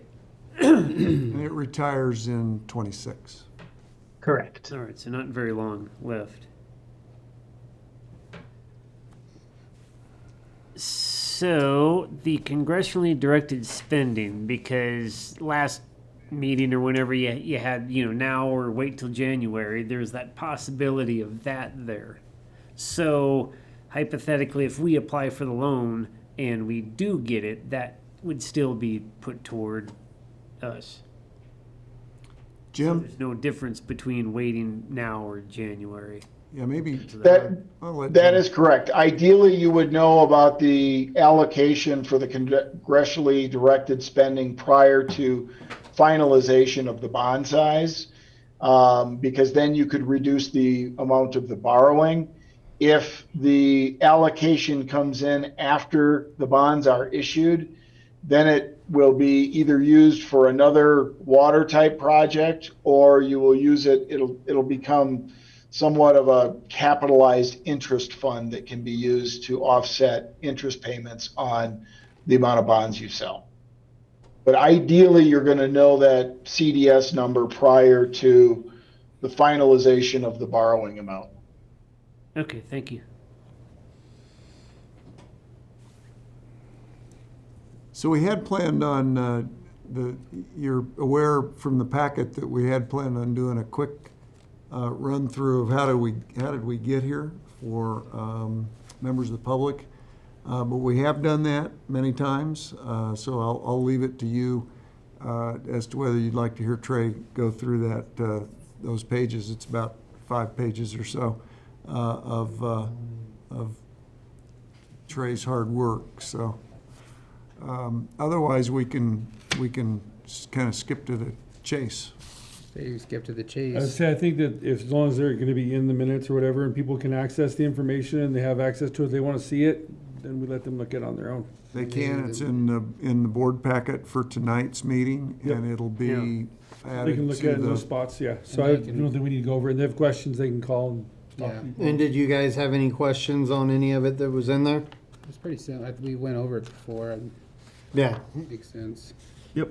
F: And it retires in 26.
D: Correct.
J: all right, so not very long left. So, the congressionally directed spending, because last meeting or whenever you had, now or wait till January, there's that possibility of that there. So, hypothetically, if we apply for the loan and we do get it, that would still be put toward us.
F: Jim?
J: There's no difference between waiting now or January.
F: Yeah, maybe. I'll let
A: That
F: Jim-
A: is correct. Ideally, you would know about the allocation for the congressionally directed spending prior to finalization of the bond size, because then you could reduce the amount of the borrowing. If the allocation comes in after the bonds are issued, then it will be either used for another water type project, or you will use it, it'll become somewhat of a capitalized interest fund that can be used to offset interest payments on the amount of bonds you sell. But ideally, you're going to know that CDS number prior to the finalization of the borrowing amount.
J: Okay, thank you.
F: So we had planned on, you're aware from the packet that we had planned on doing a quick run through of how did we get here for members of the public. But we have done that many times, so I'll leave it to you as to whether you'd like to hear Trey go through that, those pages. It's about 5 pages or so of Trey's hard work, so. Otherwise, we can kind of skip to the chase.
K: So you skip to the
H: I would
K: chase.
H: say, I think that if, as long as they're gonna be in the minutes or whatever, and people can access the information and they have access to it, they wanna see it, then we let them look at it on their own.
F: They can, it's in the board packet for tonight's meeting,
H: Yep.
F: and it'll be
H: They
F: added
H: can look
F: to
H: at it in those
F: the.
H: spots, yeah. So
K: And
H: I
K: they can-
H: don't think we need to go over it. And if they have questions, they can call and talk
K: Yeah.
H: to people.
E: And did you guys have any questions on any of it that was in there?
K: It's pretty simple, we went over it before, and
E: Yeah.
K: it makes sense.
H: Yep.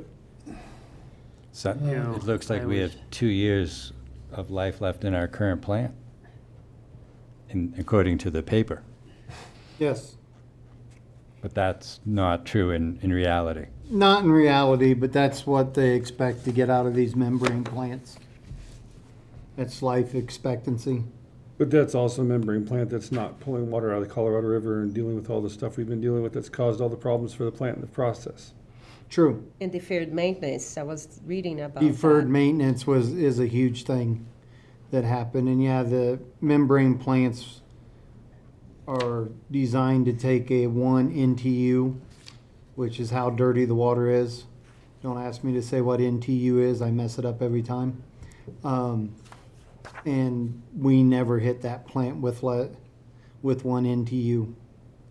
B: So
J: Yeah,
B: it looks like
J: I
B: we
J: was-
B: have 2 years of life left in our current plant, according to the paper.
E: Yes.
B: But that's not true in reality.
E: Not in reality, but that's what they expect to get out of these membrane plants. It's life expectancy.
H: But that's also a membrane plant that's not pulling water out of the Colorado River and dealing with all the stuff we've been dealing with that's caused all the problems for the plant in the process.
E: True.
G: And deferred maintenance, I was reading about
E: Deferred
G: that.
E: maintenance is a huge thing that happened. And yeah, the membrane plants are designed to take a 1 NTU, which is how dirty the water is. Don't ask me to say what NTU is, I mess it up every time. And we never hit that plant with 1 NTU.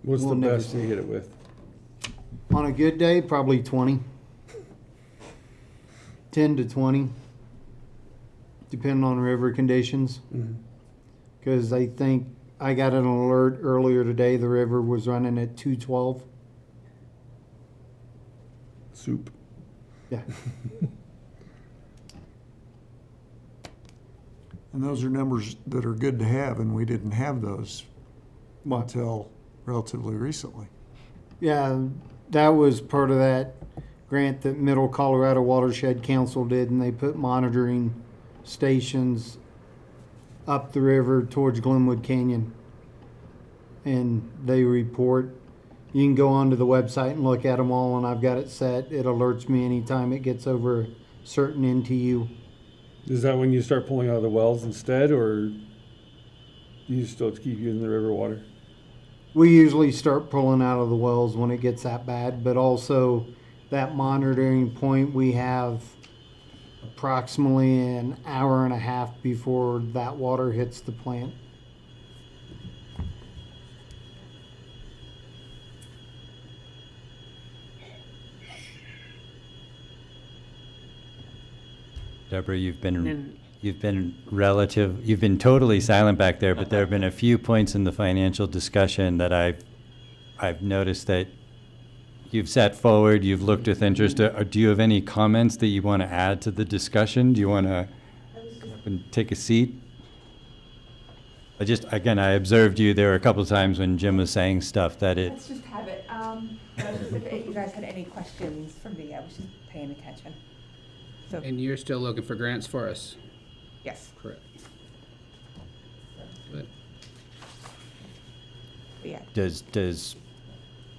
H: What's the
E: We'll never
H: best you hit it with?
E: On a good day, probably 20. 10 to 20, depending on river conditions. Because I think I got an alert earlier today, the river was running at 212.
H: Soup.
E: Yeah.
F: And those are numbers that are good to have, and we didn't have those until relatively recently.
E: Yeah, that was part of that grant that Middle Colorado Watershed Council did, and they put monitoring stations up the river towards Glenwood Canyon. And they report, you can go onto the website and look at them all, and I've got it set. It alerts me anytime it gets over certain NTU.
H: Is that when you start pulling out of the wells instead, or do you still keep using the river water?
E: We usually start pulling out of the wells when it gets that bad, but also that monitoring point we have approximately an hour and a half before that water hits the plant.
B: Deborah, you've
J: And-
B: been totally silent back there, but there have been a few points in the financial discussion that I've noticed that you've set forward, you've looked with interest. Do you have any comments that you want to add to the discussion? Do you want to take a seat? I observed you, there were a couple of times when Jim was saying stuff that
N: Let's just have it. If you guys had any questions for me, I was just paying attention. So,
K: And you're still looking for grants for us?
N: yes,
K: Correct. But
N: but yeah.
B: does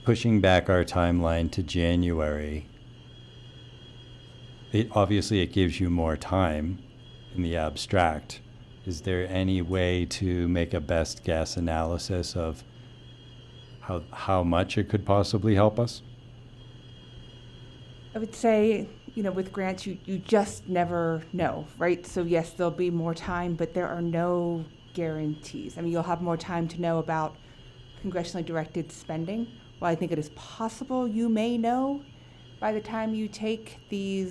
B: pushing back our timeline to January, obviously it gives you more time in the abstract. Is there any way to make a best guess analysis of how much it could possibly help us?
N: I would say, with grants, you just never know, right? So yes, there'll be more time, but there are no guarantees. I mean, you'll have more time to know about congressionally directed spending. While I think it is possible you may know by the time you take the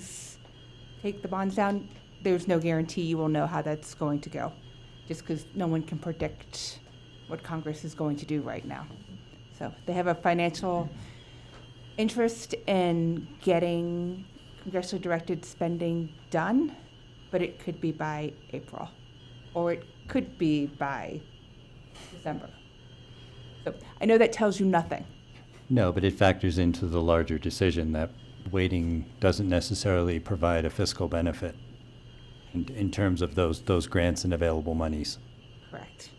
N: bonds down, there's no guarantee you will know how that's going to go, just because no one can predict what Congress is going to do right now. So they have a financial interest in getting congressionally directed spending done, but it could be by April, or it could be by December. So I know that tells you nothing.
B: No, but it factors into the larger decision that waiting doesn't necessarily provide a fiscal benefit in terms of those grants and available monies.
N: Correct.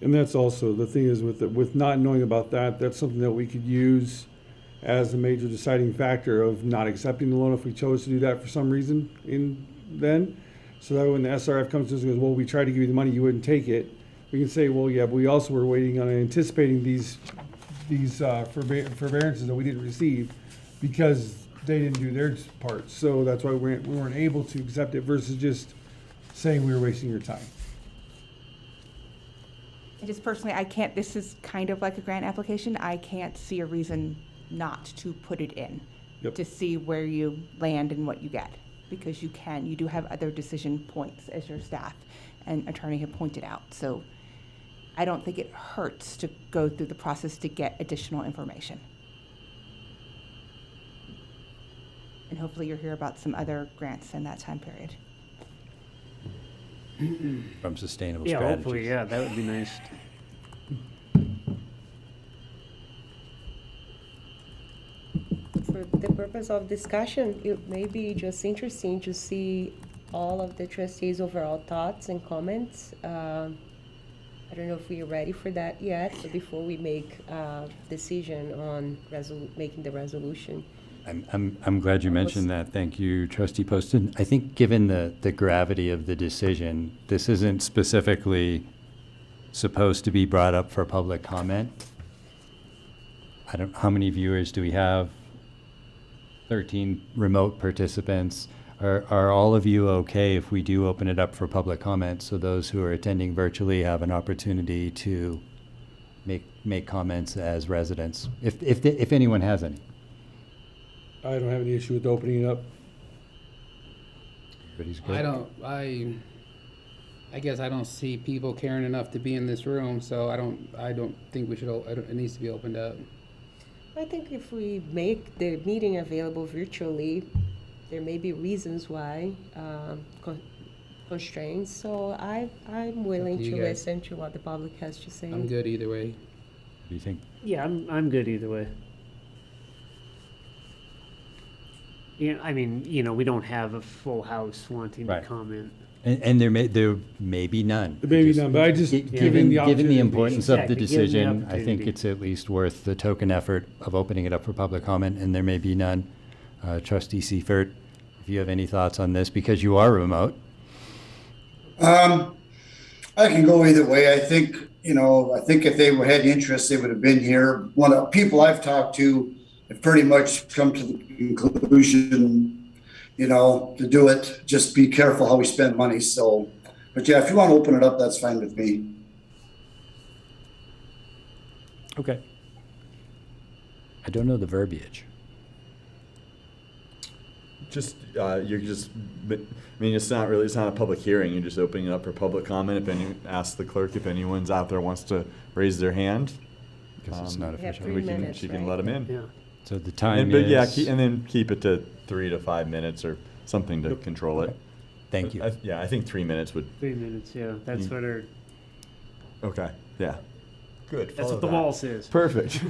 H: And that's also, the thing is with not knowing about that, that's something that we could use as a major deciding factor of not accepting the loan if we chose to do that for some reason then. So that when the SRF comes to us and goes, well, we tried to give you the money, you wouldn't take it. We can say, well, yeah, but we also were waiting on anticipating these forbearances that we didn't receive because they didn't do their part. So that's why we weren't able to accept it versus just saying we were wasting your time.
N: I just personally, this is kind of like a grant application. I can't see a reason not to put it in to see where you land and what you get, because you do have other decision points as your staff and attorney have pointed out. So I don't think it hurts to go through the process to get additional information. And hopefully you'll hear about some other grants in that time period.
B: From sustainable
J: Yeah,
B: strategies.
J: hopefully, yeah, that would be nice.
G: For the purpose of discussion, it may be just interesting to see all of the trustees' overall thoughts and comments. I don't know if we are ready for that yet, but before we make a decision on making the resolution.
B: I'm glad you mentioned that. Thank you, Trustee Poston. I think given the gravity of the decision, this isn't specifically supposed to be brought up for public comment. How many viewers do we have? 13 remote participants. Are all of you okay if we do open it up for public comment, so those who are attending virtually have an opportunity to make comments as residents, if anyone has any?
H: I don't have any issue with opening it up.
B: Everybody's good?
K: I guess I don't see people caring enough to be in this room, so I don't think we should, it needs to be opened up.
G: I think if we make the meeting available virtually, there may be reasons why, constraints. So I'm willing
K: You
G: to
K: guys.
G: listen to what the public has to say.
K: I'm good either way.
B: What do you think?
J: Yeah, I'm good either way. Yeah, I mean, we don't have a full house wanting
B: Right.
J: to comment.
B: And there may be none.
H: There may be none, but I just,
B: Given the
H: opportunity.
B: importance of the
J: Exactly, given the
B: decision, I think
J: opportunity.
B: it's at least worth the token effort of opening it up for public comment, and there may be none. Trustee Seifert, if you have any thoughts on this, because you are remote.
M: I can go either way. I think, I think if they had interest, they would have been here. One of the people I've talked to have pretty much come to the conclusion, to do it, just be careful how we spend money. So, but yeah, if you want to open it up, that's fine with me.
B: Okay. I don't know the verbiage.
E: It's not a public hearing. You're just opening it up for public comment. Ask the clerk if anyone's out there wants to raise their hand.
B: Because it's not
G: We have
B: official.
G: 3 minutes,
E: She can
G: right?
E: let them in.
J: Yeah.
B: So the time
E: And, but
B: is...
E: yeah, and then keep it to 3 to 5 minutes or something to control it.
B: Thank you.
E: I think 3 minutes would.
J: 3 minutes, yeah. That's what our,
E: Okay. Yeah. Good.
J: that's what the wall says.
E: Perfect.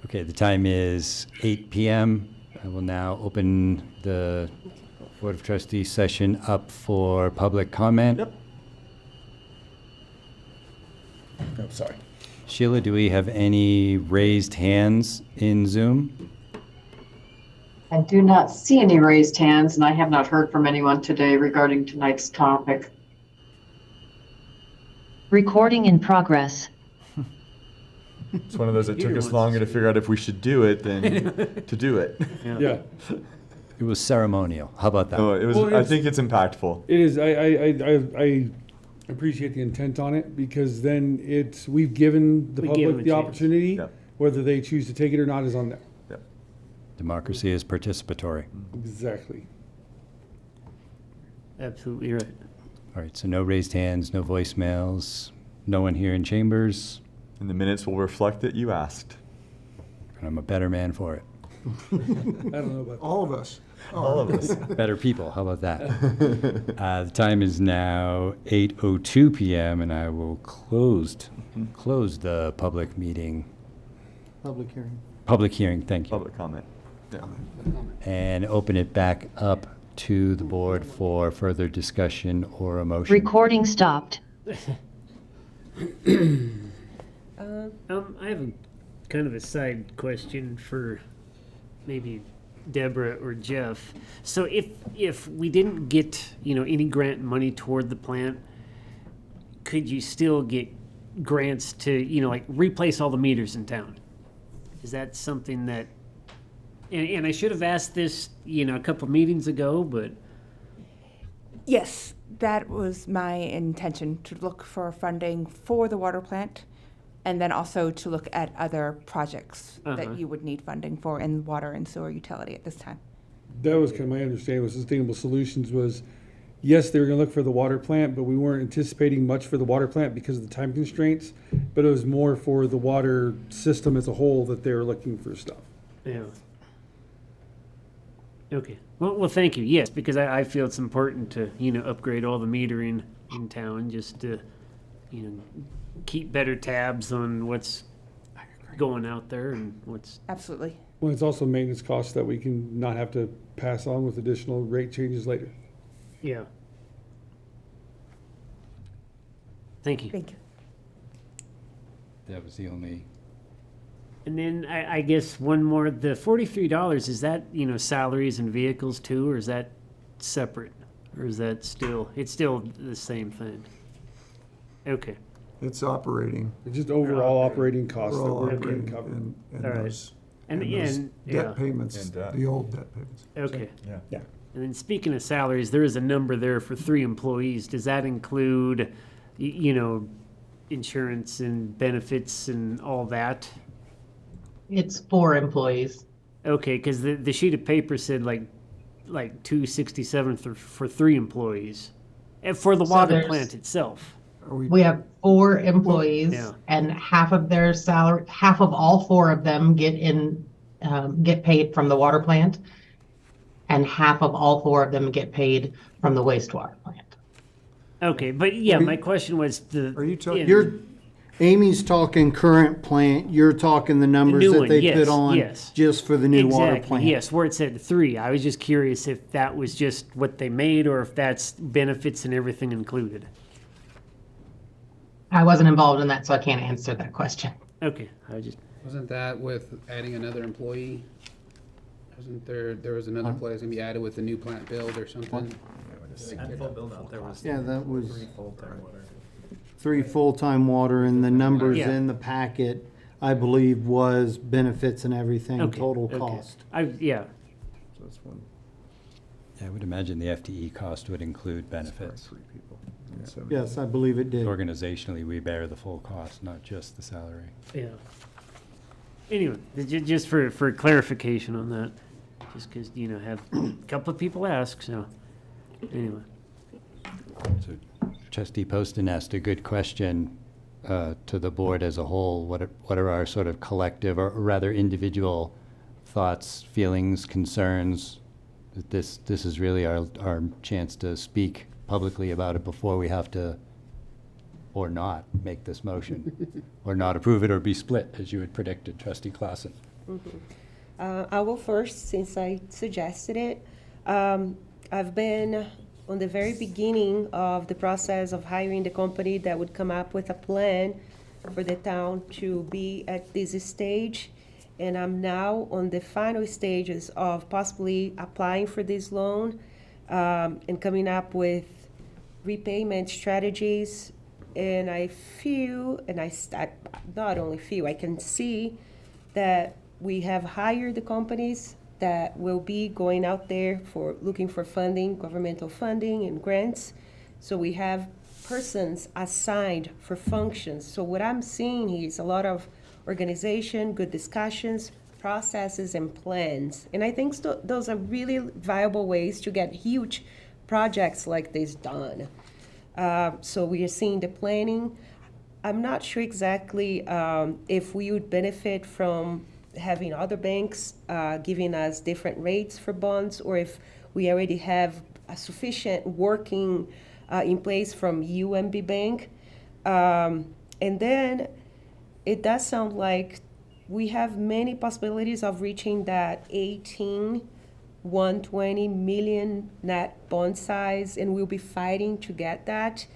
B: Okay, the time is 8 p.m. I will now open the Board of Trustees session up for public comment.
E: Yep. Oh, sorry.
B: Sheila, do we have any raised hands in Zoom?
C: I do not see any raised hands, and I have not heard from anyone today regarding tonight's topic.
O: Recording in progress.
E: It's one of those that took us longer to figure out if we should do it than to do it.
H: Yeah.
B: It was ceremonial. How about that?
E: No, it was.
H: Well,
E: I think it's impactful.
H: It is. I appreciate the intent on it, because then we've given the
J: We give them
H: public
J: a
H: the
J: chance.
H: opportunity.
E: Yep.
H: Whether they choose to take it or not is on them.
E: Yep.
B: Democracy is participatory.
H: Exactly.
J: Absolutely right.
B: All right, so no raised hands, no voicemails, no one here in chambers,
E: And the minutes will reflect that you asked.
B: and I'm a better man for it.
H: I don't know about
F: All of us.
E: All of us.
B: Better people, how about that? The time is now 8:02 p.m. and I will close the public meeting.
F: Public hearing.
B: Public hearing, thank you.
E: Public comment. Yeah.
B: And open it back up to the board for further discussion or a motion.
O: Recording stopped.
J: I have a kind of a side question for maybe Deborah or Jeff. So if we didn't get, any grant money toward the plant, could you still get grants to, like replace all the meters in town? Is that something that, and I should have asked this, a couple meetings ago, but
N: Yes, that was my intention, to look for funding for the water plant, and then also to look at other projects that you would need funding for in water and sewer utility at this time.
H: That was kind of my understanding with Sustainable Solutions was, yes, they were going to look for the water plant, but we weren't anticipating much for the water plant because of the time constraints. But it was more for the water system as a whole that they were looking for stuff.
J: yeah. Okay. Well, thank you. Yes, because I feel it's important to, upgrade all the metering in town just to, keep better tabs on what's going out there and what's,
N: Absolutely.
H: Well, it's also maintenance costs that we can not have to pass on with additional rate changes later.
J: yeah. Thank you.
N: Thank you.
B: That was the only...
J: And then I guess one more, the $43, is that, salaries and vehicles too, or is that separate? Or is that it's still the same thing? Okay.
F: It's operating.
H: It's just overall operating costs that
F: Overall
H: we're
F: operating
H: getting covered.
F: and
J: All right.
F: those,
J: And-
F: and those
J: and- yeah.
F: debt payments,
E: And debt.
F: the old debt payments.
J: Okay.
E: Yeah.
J: And then speaking of salaries, there is a number there for 3 employees. Does that include, insurance and benefits and all that?
D: It's 4 employees.
J: Okay, because the sheet of paper said like 267 for 3 employees, and for the
D: So
J: water
D: there's-
J: plant itself.
D: We have 4 employees,
J: Yeah.
D: and half of their salary, half of all 4 of them get paid from the water plant, and half of all 4 of them get paid from the wastewater plant.
J: Okay, but yeah, my question was
F: Are you talking?
J: in-
P: Amy's talking current plant, you're talking the numbers
J: new
P: that
J: one,
P: they
J: yes,
P: put on
J: yes.
P: just for the new water
J: Exactly,
P: plant.
J: yes, where it said 3. I was just curious if that was just what they made or if that's benefits and everything included.
D: I wasn't involved in that, so I can't answer that question.
J: Okay, I just,
K: Wasn't that with adding another employee? Wasn't there was another place gonna be added with the new plant build or something?
L: Build out, there was
P: Yeah, that was
L: three full-time water.
P: 3 full-time water, and the numbers
J: Yeah.
P: in the packet, I believe, was benefits and everything,
J: Okay,
P: total
J: okay.
P: cost.
J: Yeah,
H: So that's one.
B: Yeah, I would imagine the FTE cost would include benefits.
H: Three people. Yeah.
P: Yes, I believe it did.
B: Organizationally, we bear the full cost, not just the salary.
J: yeah. Anyway, just for clarification on that, just because, have a couple of people ask, so, anyway.
B: So Trustee Poston asked a good question to the board as a whole. What are our sort of collective, or rather individual thoughts, feelings, concerns? That this is really our chance to speak publicly about it before we have to, or not, make this motion, or not approve it, or be split, as you had predicted, Trustee Clausen.
G: I will first, since I suggested it. I've been on the very beginning of the process of hiring the company that would come up with a plan for the town to be at this stage. And I'm now on the final stages of possibly applying for this loan and coming up with repayment strategies. And I feel, not only feel, I can see that we have hired the companies that will be going out there for looking for funding, governmental funding and grants. So we have persons assigned for functions. So what I'm seeing here is a lot of organization, good discussions, processes, and plans. And I think those are really viable ways to get huge projects like this done. So we are seeing the planning. I'm not sure exactly if we would benefit from having other banks giving us different rates for bonds, or if we already have a sufficient working in place from UMB Bank. And then it does sound like we have many possibilities of reaching that 120 million net bond size, and we'll be fighting to get that.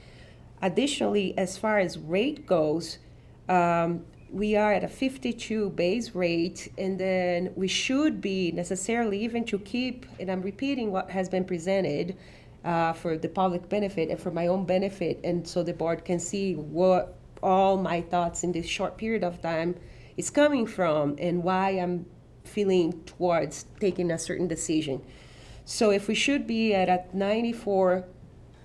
G: Additionally, as far as rate goes, we are at a 52 base rate, and then we should be necessarily, even to keep, and I'm repeating what has been presented for the public benefit and for my own benefit, and so the board can see what all my thoughts in this short period of time is coming from and why I'm feeling towards taking a certain decision. So if we should be at a 94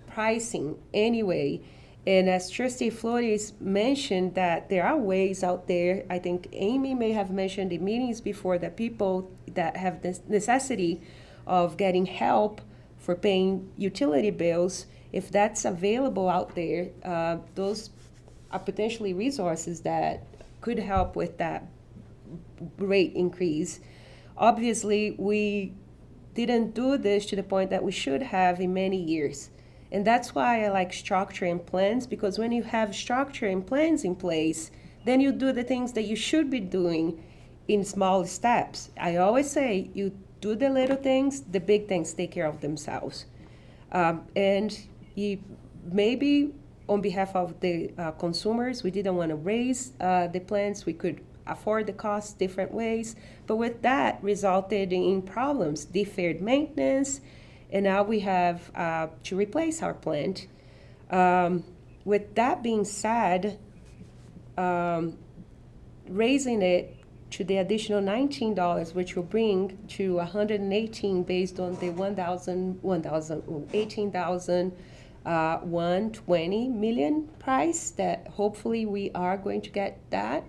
G: pricing anyway, and as Trustee Flores mentioned, that there are ways out there, I think Amy may have mentioned in meetings before, that people that have this necessity of getting help for paying utility bills, if that's available out there, those are potentially resources that could help with that rate increase. Obviously, we didn't do this to the point that we should have in many years. And that's why I like structure and plans, because when you have structure and plans in place, then you do the things that you should be doing in small steps. I always say, you do the little things, the big things take care of themselves. And you, maybe on behalf of the consumers, we didn't want to raise the plans. We could afford the costs different ways. But with that resulted in problems, deferred maintenance, and now we have to replace our plant. With that being said, raising it to the additional $19, which will bring to 118 based on the 18,120 million price, that hopefully we are going to get that.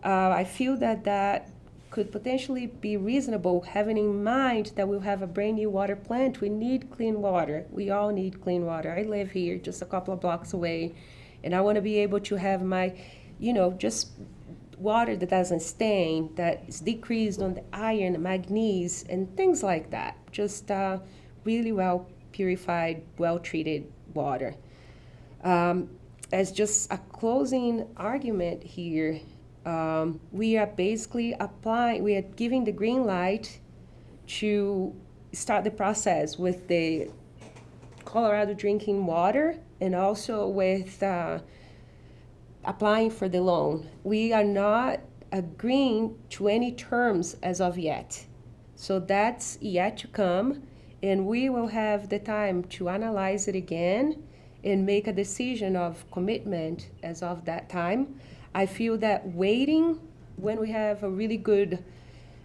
G: I feel that could potentially be reasonable, having in mind that we'll have a brand new water plant. We need clean water. We all need clean water. I live here just a couple of blocks away, and I want to be able to have my, just water that doesn't stain, that is decreased on the iron, manganese, and things like that. Just really well purified, well treated water. As just a closing argument here, we are basically we are giving the green light to start the process with the Colorado drinking water, and also with applying for the loan. We are not agreeing to any terms as of yet. So that's yet to come, and we will have the time to analyze it again and make a decision of commitment as of that time. I feel that waiting when we have a really good,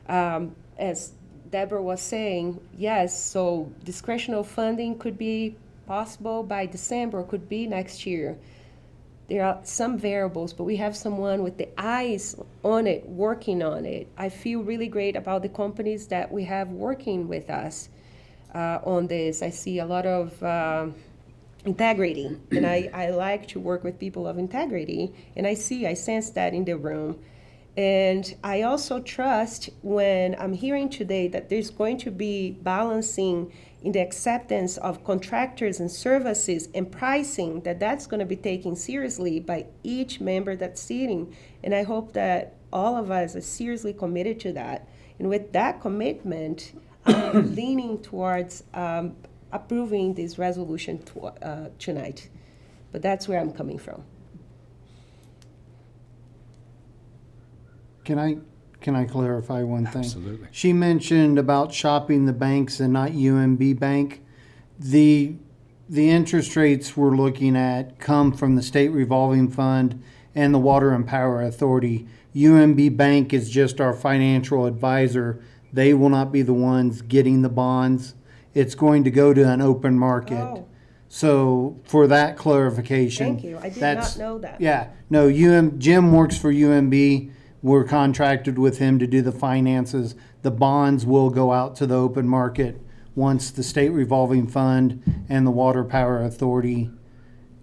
G: as Deborah was saying, yes, so discretional funding could be possible by December, could be next year. There are some variables, but we have someone with the eyes on it, working on it. I feel really great about the companies that we have working with us on this. I see a lot of integrity, and I like to work with people of integrity, and I sense that in the room. And I also trust when I'm hearing today that there's going to be balancing in the acceptance of contractors and services and pricing, that's going to be taken seriously by each member that's sitting. And I hope that all of us are seriously committed to that. And with that commitment, I'm leaning towards approving this resolution tonight. But that's where I'm coming from.
P: Can I clarify one thing?
B: Absolutely.
P: She mentioned about shopping the banks and not UMB Bank. The interest rates we're looking at come from the state revolving fund and the Water and Power Authority. UMB Bank is just our financial advisor. They will not be the ones getting the bonds. It's going to go to an open market.
G: Oh.
P: So for that clarification.
G: Thank you. I did
P: that's-
G: not know that.
P: Yeah, no, Jim works for UMB. We're contracted with him to do the finances. The bonds will go out to the open market once the state revolving fund and the Water Power Authority,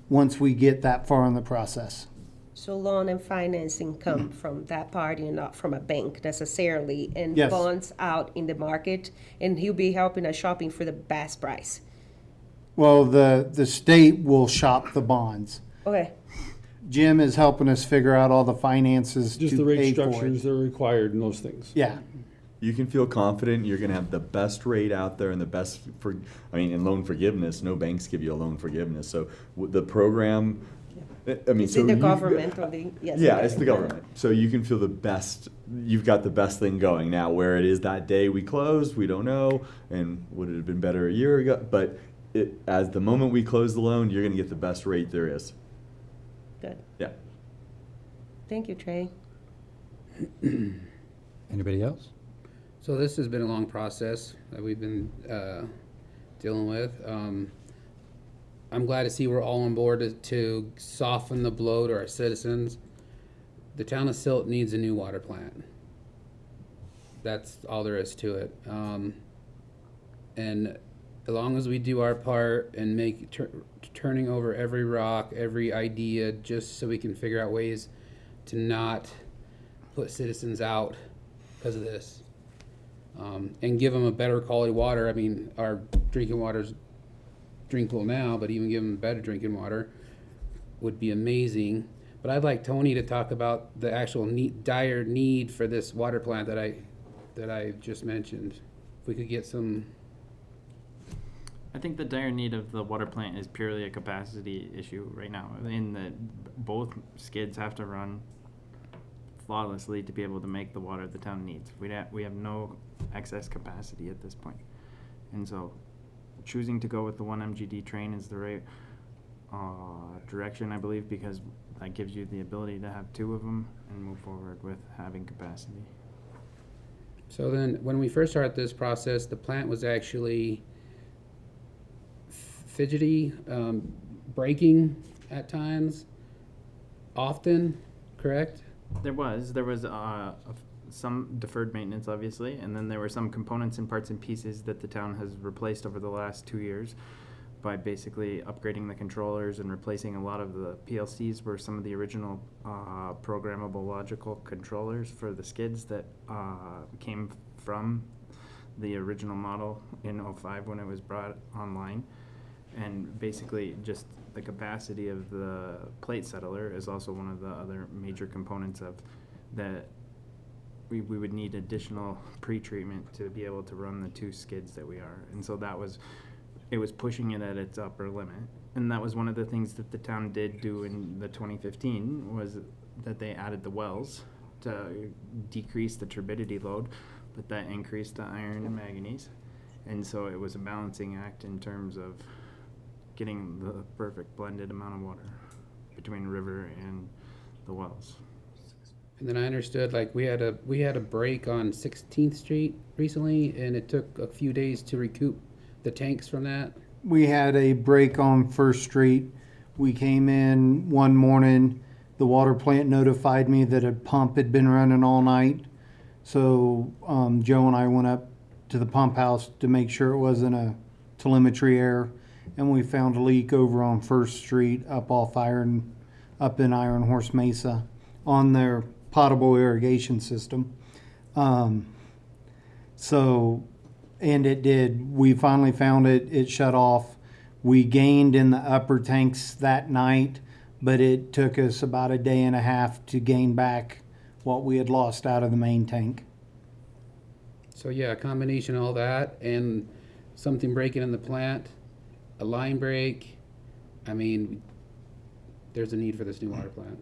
P: once we get that far in the process.
G: So loan and financing come from that party and not from a bank necessarily, and
P: Yes.
G: bonds out in the market, and he'll be helping us shopping for the best price.
P: Well, the state will shop the bonds.
G: Okay,
P: Jim is helping us figure out all the finances
H: Just
P: to
H: the rate
P: pay for
H: structures
P: it.
H: that are required and those things.
P: Yeah,
L: You can feel confident you're going to have the best rate out there and the best in loan forgiveness. No banks give you a loan forgiveness. So the program,
G: is it the government or the, yes.
L: Yeah, it's the government. So you can feel the best, you've got the best thing going. Now, where it is that day we closed, we don't know. And would it have been better a year ago? But as the moment we close the loan, you're going to get the best rate there is.
G: Good.
L: Yeah.
G: Thank you, Trey.
B: Anybody else?
K: So this has been a long process that we've been dealing with. I'm glad to see we're all on board to soften the blow to our citizens. The town of Silt needs a new water plant. That's all there is to it. And as long as we do our part and make turning over every rock, every idea, just so we can figure out ways to not put citizens out because of this, and give them a better quality water. I mean, our drinking water's drinkable now, but even give them better drinking water would be amazing. But I'd like Tony to talk about the actual dire need for this water plant that I just mentioned. If we could get some.
Q: I think the dire need of the water plant is purely a capacity issue right now. In that both skids have to run flawlessly to be able to make the water the town needs. We have no excess capacity at this point. And so choosing to go with the 1 MGD train is the right direction, I believe, because that gives you the ability to have 2 of them and move forward with having capacity.
K: So then, when we first started this process, the plant was actually fidgety, breaking at times, often, correct?
Q: There was some deferred maintenance, obviously, and then there were some components and parts and pieces that the town has replaced over the last 2 years by basically upgrading the controllers and replacing a lot of the PLCs were some of the original programmable logical controllers for the skids that came from the original model in 05 when it was brought online. And basically just the capacity of the plate settler is also one of the other major components of that. We would need additional pre-treatment to be able to run the 2 skids that we are. And so it was pushing it at its upper limit. And that was one of the things that the town did do in the 2015 was that they added the wells to decrease the turbidity load. but that increased the iron and manganese. And so it was a balancing act in terms of getting the perfect blended amount of water between the river and the wells.
K: And then I understood, like, we had a break on 16th Street recently, and it took a few days to recoup the tanks from that.
P: We had a break on First Street. We came in one morning. The water plant notified me that a pump had been running all night. So Joe and I went up to the pump house to make sure it wasn't a telemetry error. And we found a leak over on First Street up in Iron Horse Mesa on their potable irrigation system. And it did. We finally found it. It shut off. We gained in the upper tanks that night, but it took us about a day and a half to gain back what we had lost out of the main tank.
K: So yeah, a combination of all that and something breaking in the plant, a line break. I mean, there's a need for this new water plant.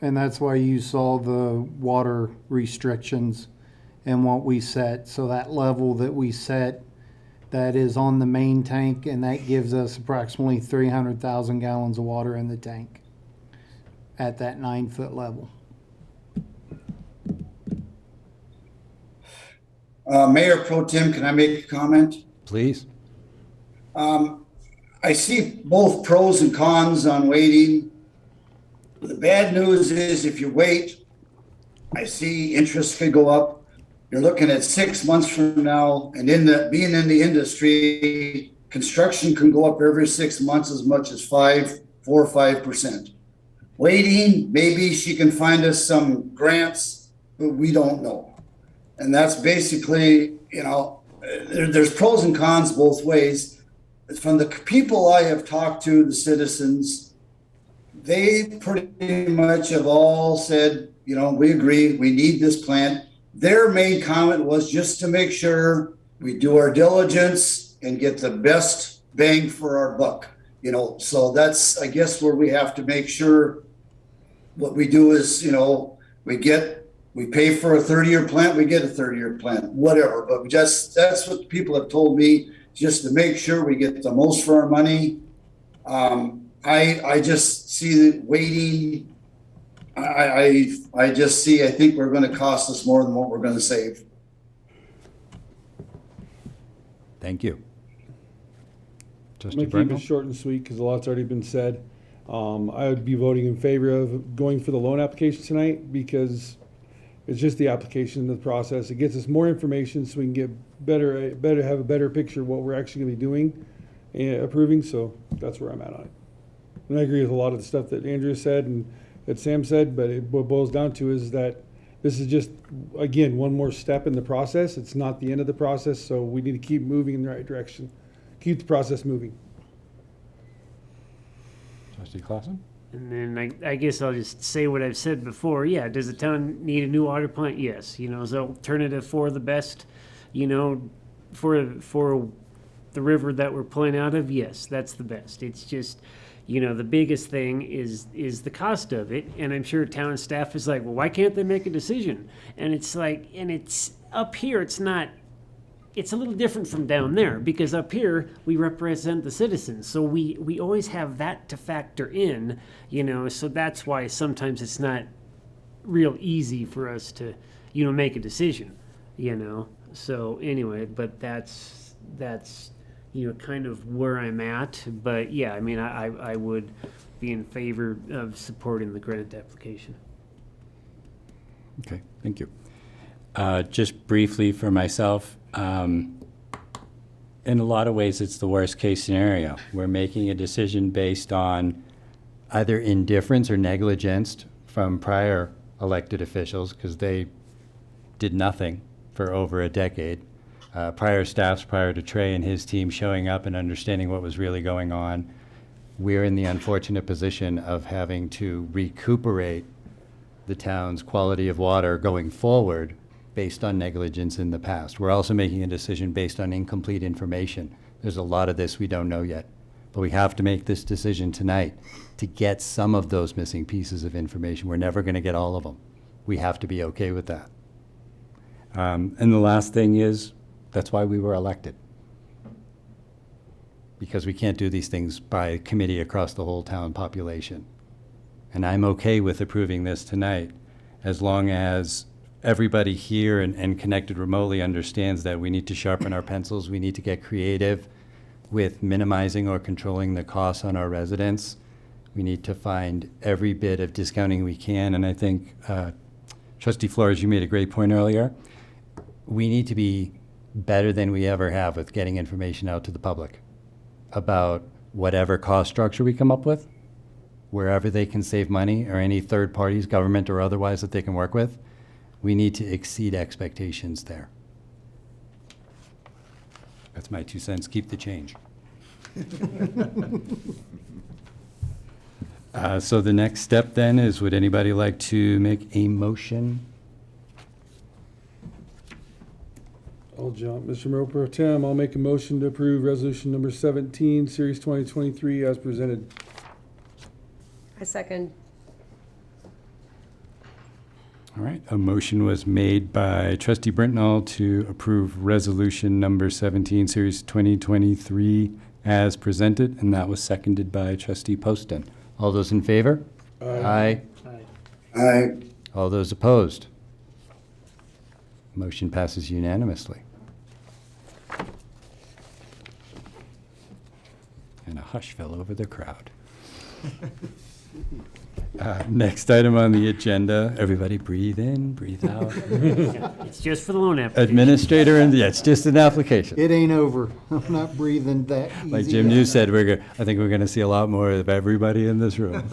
P: And that's why you saw the water restrictions and what we set. So that level that we set, that is on the main tank, and that gives us approximately 300,000 gallons of water in the tank at that 9-foot level.
M: Mayor Pro Tem, can I make a comment?
B: Please.
M: I see both pros and cons on waiting. The bad news is if you wait, I see interest could go up. You're looking at 6 months from now, and being in the industry, construction can go up every 6 months as much as 4 or 5%. Waiting, maybe she can find us some grants, but we don't know. And that's basically, there's pros and cons both ways. From the people I have talked to, the citizens, they pretty much have all said, we agree, we need this plant. Their main comment was just to make sure we do our diligence and get the best bang for our buck. So that's, I guess, where we have to make sure what we do is, we pay for a 30-year plant, we get a 30-year plant, whatever. But that's what people have told me, just to make sure we get the most for our money. I just see that waiting. I just see, I think we're going to cost us more than what we're going to save.
B: Thank you.
H: I'm going to keep it short and sweet because a lot's already been said. I would be voting in favor of going for the loan application tonight because it's just the application of the process. It gets us more information so we can get have a better picture of what we're actually going to be doing and approving. So that's where I'm at on it. And I agree with a lot of the stuff that Andrea said and that Sam said, but what boils down to is that this is just, again, one more step in the process. It's not the end of the process, so we need to keep moving in the right direction. Keep the process moving.
B: Trustee Clausen?
J: And then I guess I'll just say what I've said before. Yeah, does the town need a new water plant? Yes. Is the alternative for the best, for the river that we're pulling out of? Yes, that's the best. It's just, the biggest thing is the cost of it. And I'm sure town staff is like, well, why can't they make a decision? And it's like, and it's up here, it's a little different from down there because up here we represent the citizens. So we always have that to factor in, so that's why sometimes it's not real easy for us to, make a decision, So anyway, but that's kind of where I'm at. But yeah, I mean, I would be in favor of supporting the grant application.
B: Okay, thank you. Just briefly for myself, in a lot of ways, it's the worst case scenario. We're making a decision based on either indifference or negligence from prior elected officials because they did nothing for over a decade. Prior staffs, prior to Trey and his team showing up and understanding what was really going on. We're in the unfortunate position of having to recuperate the town's quality of water going forward based on negligence in the past. We're also making a decision based on incomplete information. There's a lot of this we don't know yet, but we have to make this decision tonight to get some of those missing pieces of information. We're never going to get all of them. We have to be okay with that. And the last thing is, that's why we were elected. Because we can't do these things by committee across the whole town population. And I'm okay with approving this tonight, as long as everybody here and connected remotely understands that we need to sharpen our pencils, we need to get creative with minimizing or controlling the costs on our residents. We need to find every bit of discounting we can, and I think, Trustee Flores, you made a great point earlier. We need to be better than we ever have with getting information out to the public about whatever cost structure we come up with, wherever they can save money, or any third parties, government or otherwise, that they can work with. We need to exceed expectations there. That's my 2 cents. Keep the change. So the next step then is, would anybody like to make a motion?
H: I'll jump. Mr. Mayor Pro Tem, I'll make a motion to approve resolution number 17, series 2023 as presented.
G: I second.
B: All right, a motion was made by Trustee Britnall to approve resolution number 17, series 2023 as presented, and that was seconded by Trustee Poston. All those in favor? Aye.
M: Aye.
B: All those opposed? Motion passes unanimously. And a hush fell over the crowd. Next item on the agenda, everybody breathe in, breathe out.
J: It's just for the loan application.
B: Administrator, and yeah, it's just an application.
P: It ain't over. I'm not breathing that easy.
B: Like Jim New said, I think we're going to see a lot more of everybody in this room.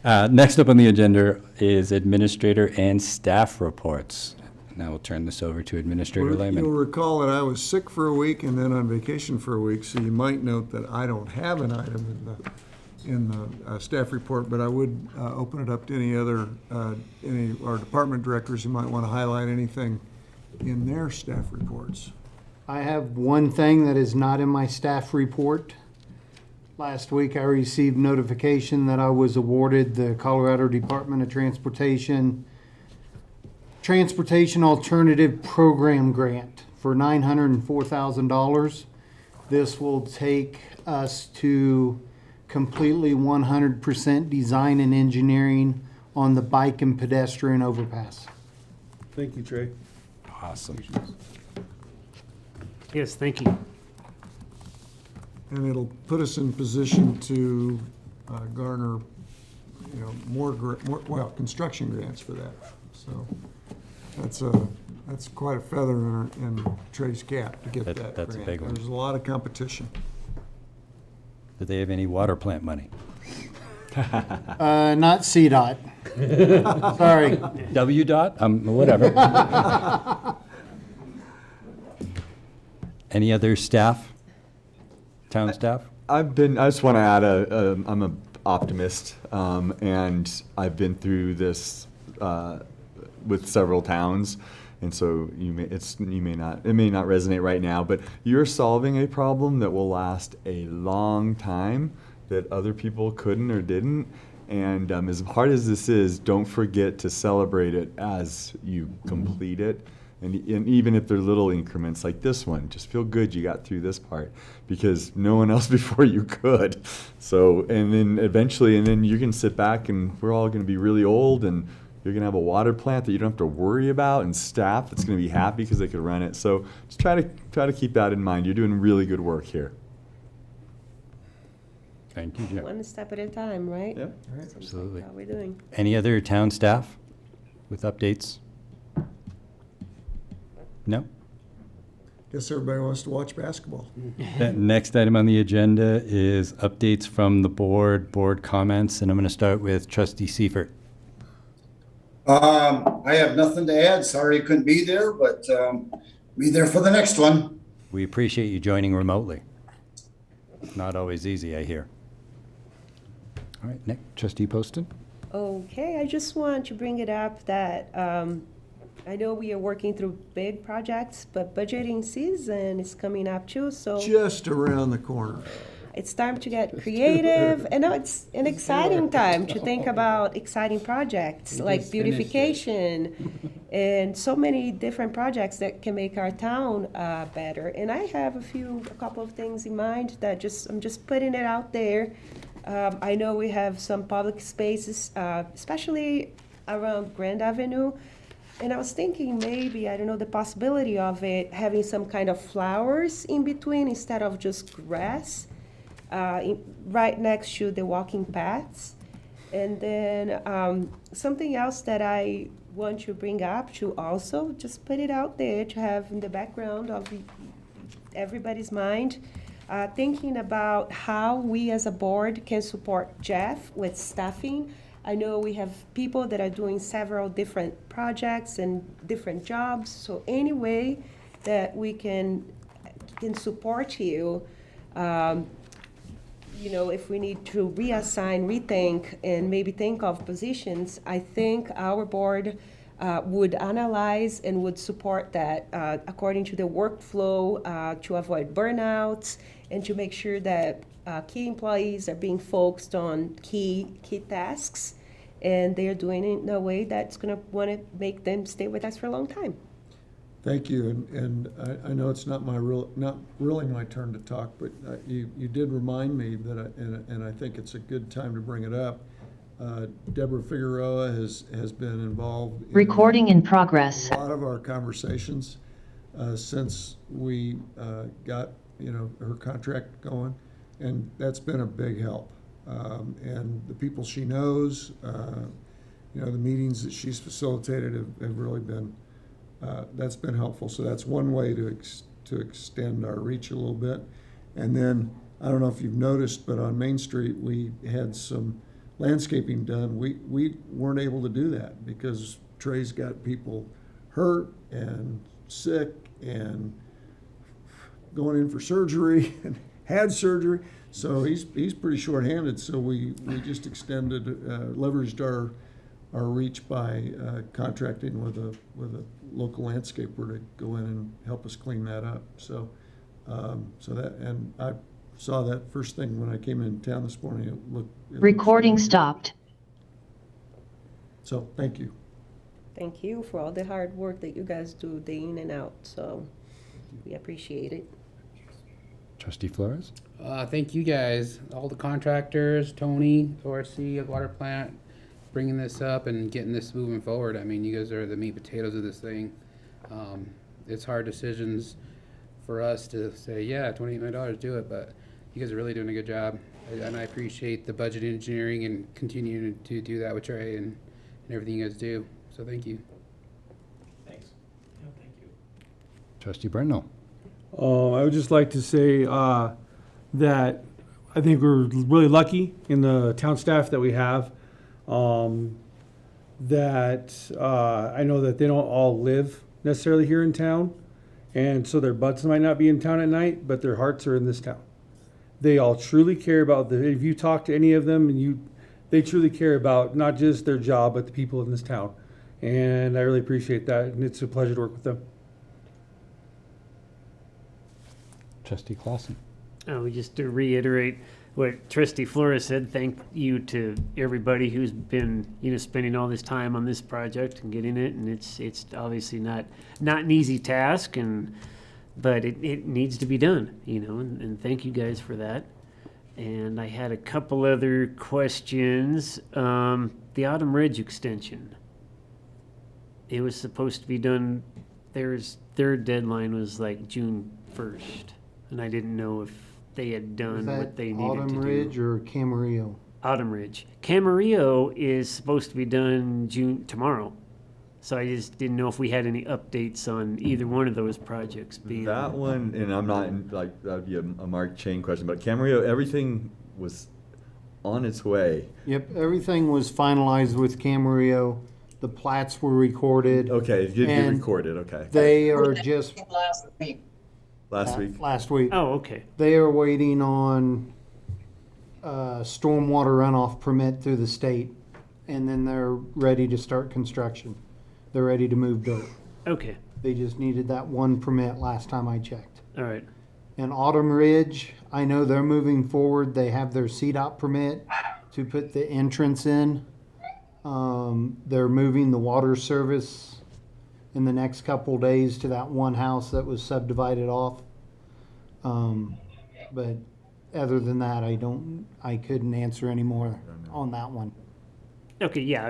B: Next up on the agenda is administrator and staff reports. Now we'll turn this over to Administrator Lehman.
F: You'll recall that I was sick for a week and then on vacation for a week, so you might note that I don't have an item in the staff report, but I would open it up to any of our department directors who might want to highlight anything in their staff reports.
P: I have one thing that is not in my staff report. Last week, I received notification that I was awarded the Colorado Department of Transportation Alternative Program Grant for $904,000. This will take us to completely 100% design and engineering on the bike and pedestrian overpass.
H: Thank you, Trey.
B: Awesome.
J: Yes, thank you.
F: And it'll put us in position to garner, more construction grants for that. So that's quite a feather in Trey's cap to get that grant.
B: That's a big one.
F: There's a lot of competition.
B: Do they have any water plant money?
P: Not CDOT. Sorry.
B: WDOT? Whatever. Any other staff? Town staff?
L: I just want to add I'm an optimist, and I've been through this with several towns, and so it may not resonate right now, but you're solving a problem that will last a long time that other people couldn't or didn't. And as hard as this is, don't forget to celebrate it as you complete it. And even if they're little increments like this one, just feel good you got through this part, because no one else before you could. So, and then eventually, you can sit back and we're all going to be really old, and you're going to have a water plant that you don't have to worry about, and staff that's going to be happy because they could run it. So just try to keep that in mind. You're doing really good work here.
B: Thank you, Jim.
G: One step at a time, right?
L: Yeah.
B: Absolutely.
G: How are we doing?
B: Any other town staff with updates? No?
F: Guess everybody wants to watch basketball.
B: The next item on the agenda is updates from the board comments, and I'm going to start with Trustee Seifert.
M: I have nothing to add. Sorry I couldn't be there, but be there for the next one.
B: We appreciate you joining remotely. Not always easy, I hear. All right, next, Trustee Poston.
G: Okay, I just want to bring it up that I know we are working through big projects, but budgeting season is coming up too, so
F: Just around the corner.
G: it's time to get creative. And now it's an exciting time to think about exciting projects like beautification and so many different projects that can make our town better. And I have a couple of things in mind that I'm just putting it out there. I know we have some public spaces, especially around Grand Avenue. And I was thinking maybe, I don't know, the possibility of it having some kind of flowers in between instead of just grass, right next to the walking paths. And then something else that I want to bring up to also just put it out there to have in the background of everybody's mind, thinking about how we as a board can support Jeff with staffing. I know we have people that are doing several different projects and different jobs, so any way that we can support you, if we need to reassign, rethink, and maybe think of positions, I think our board would analyze and would support that according to the workflow to avoid burnouts and to make sure that key employees are being focused on key tasks, and they're doing it in a way that's going to want to make them stay with us for a long time.
F: Thank you, and I know it's not really my turn to talk, but you did remind me that, and I think it's a good time to bring it up. Deborah Figueroa has been involved in
O: Recording in progress.
F: a lot of our conversations since we got her contract going, and that's been a big help. And the people she knows, the meetings that she's facilitated have really been. That's been helpful. So that's one way to extend our reach a little bit. And then, I don't know if you've noticed, but on Main Street, we had some landscaping done. We weren't able to do that because Trey's got people hurt and sick and going in for surgery and had surgery. So he's pretty short-handed. So we just extended, leveraged our reach by contracting with a local landscaper to go in and help us clean that up. So that, and I saw that first thing when I came in town this morning. It looked
O: Recording stopped.
F: So thank you.
G: Thank you for all the hard work that you guys do day in and out. So we appreciate it.
B: Trustee Flores?
K: Thank you guys, all the contractors, Tony, ORC, water plant, bringing this up and getting this moving forward. I mean, you guys are the meat and potatoes of this thing. It's hard decisions for us to say, yeah, $28 million, do it, but you guys are really doing a good job. And I appreciate the budget engineering and continuing to do that with Trey and everything you guys do. So thank you.
I: Thanks. Yeah, thank you.
B: Trustee Brendel?
H: I would just like to say that I think we're really lucky in the town staff that we have. That I know that they don't all live necessarily here in town, and so their butts might not be in town at night, but their hearts are in this town. They all truly care about if you talk to any of them, and they truly care about not just their job, but the people in this town. And I really appreciate that, and it's a pleasure to work with them.
B: Trustee Clausen?
J: Just to reiterate what Trustee Flores said, thank you to everybody who's been, spending all this time on this project and getting it. And it's obviously not an easy task, but it needs to be done, and thank you guys for that. And I had a couple other questions. The Autumn Ridge extension. It was supposed to be done, their deadline was like June 1st. And I didn't know if they had done what they needed to do.
P: Autumn Ridge or Camarillo?
J: Autumn Ridge. Camarillo is supposed to be done tomorrow. So I just didn't know if we had any updates on either one of those projects being.
L: That one, and I'm not, that'd be a Mark Chain question, but Camarillo, everything was on its way.
P: Yep, everything was finalized with Camarillo. The plats were recorded.
L: Okay, it did get
P: and
L: recorded, okay.
P: They are just.
C: Last week.
L: Last week?
P: Last week.
J: Oh, okay.
P: They are waiting on stormwater runoff permit through the state, and then they're ready to start construction. They're ready to move dirt.
J: Okay.
P: They just needed that one permit last time I checked.
J: All right.
P: And Autumn Ridge, I know they're moving forward. They have their CDOT permit to put the entrance in. They're moving the water service in the next couple days to that one house that was subdivided off. But other than that, I couldn't answer any more on that one.
J: Okay, yeah,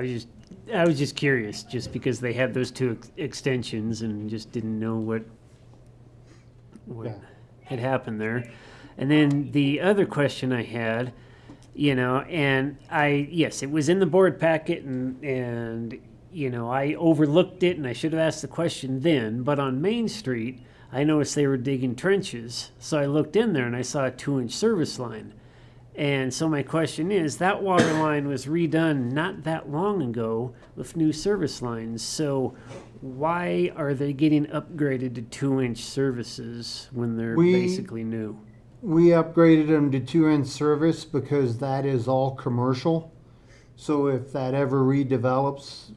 J: I was just curious, just because they had those two extensions and just didn't know what
P: Yeah.
J: had happened there. And then the other question I had, and yes, it was in the board packet and I overlooked it and I should have asked the question then, but on Main Street, I noticed they were digging trenches. So I looked in there and I saw a 2-inch service line. And so my question is, that water line was redone not that long ago with new service lines. So why are they getting upgraded to 2-inch services when they're basically new?
P: We upgraded them to 2-inch service because that is all commercial. So if that ever redevelops,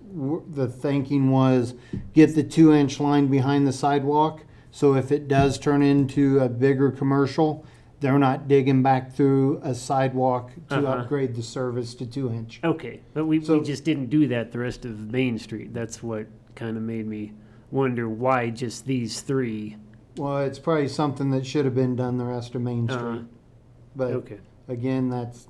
P: the thinking was get the 2-inch line behind the sidewalk. So if it does turn into a bigger commercial, they're not digging back through a sidewalk to upgrade the service to 2-inch.
J: Okay, but we just didn't do that the rest of Main Street. That's what kind of made me wonder why just these three.
P: Well, it's probably something that should have been done the rest of Main Street. But
J: Okay.
P: again, that's,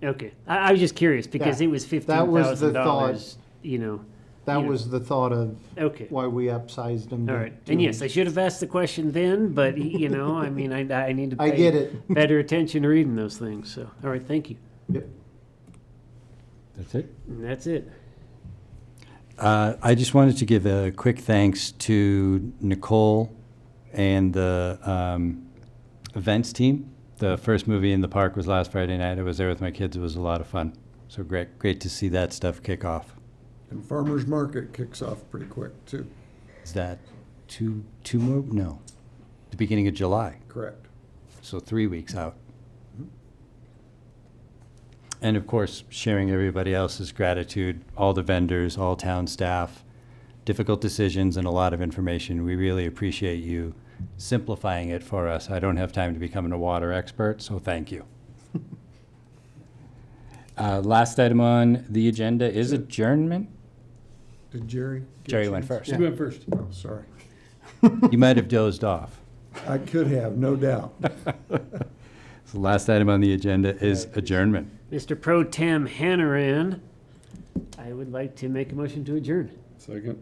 J: Okay, I was just curious because
P: Yeah,
J: it was
P: that was the
J: $15,000.
P: That was the thought of
J: Okay.
P: why we upsized them.
J: All right, and yes, I should have asked the question then, but I mean, I need to
P: I
J: pay
P: get it.
J: better attention to reading those things. So, all right, thank you.
P: Yep.
B: That's it?
J: And that's it.
B: I just wanted to give a quick thanks to Nicole and the events team. The first movie in the park was last Friday night. I was there with my kids. It was a lot of fun. So great to see that stuff kick off.
F: And Farmers Market kicks off pretty quick, too.
B: Is that two more? No. The beginning of July.
F: Correct.
B: So 3 weeks out. And of course, sharing everybody else's gratitude, all the vendors, all town staff, difficult decisions and a lot of information. We really appreciate you simplifying it for us. I don't have time to become a water expert, so thank you. Last item on the agenda is adjournment.
F: Did Jerry?
B: Jerry went first.
H: You went first.
F: Oh, sorry.
B: You might have dozed off.
F: I could have, no doubt.
B: So the last item on the agenda is adjournment.
J: Mr. Pro Tem Hannaran, I would like to make a motion to adjourn.
H: Second.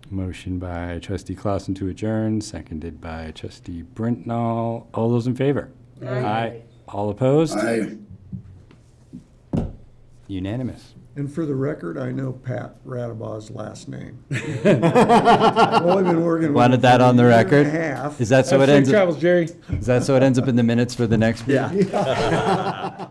B: Motion by trustee Clausen to adjourn, seconded by trustee Brentnall. All those in favor? Aye. All opposed?
M: Aye.
B: Unanimous.
F: And for the record, I know Pat Radabaw's last name. I've only been working with him
B: Wanted that
F: for
B: on the
F: a year
B: record?
F: and a half.
B: Is that so it
H: Safe
B: ends up,
H: travels, Jerry.
B: is that so it ends up in the minutes for the next meeting?
F: Yeah.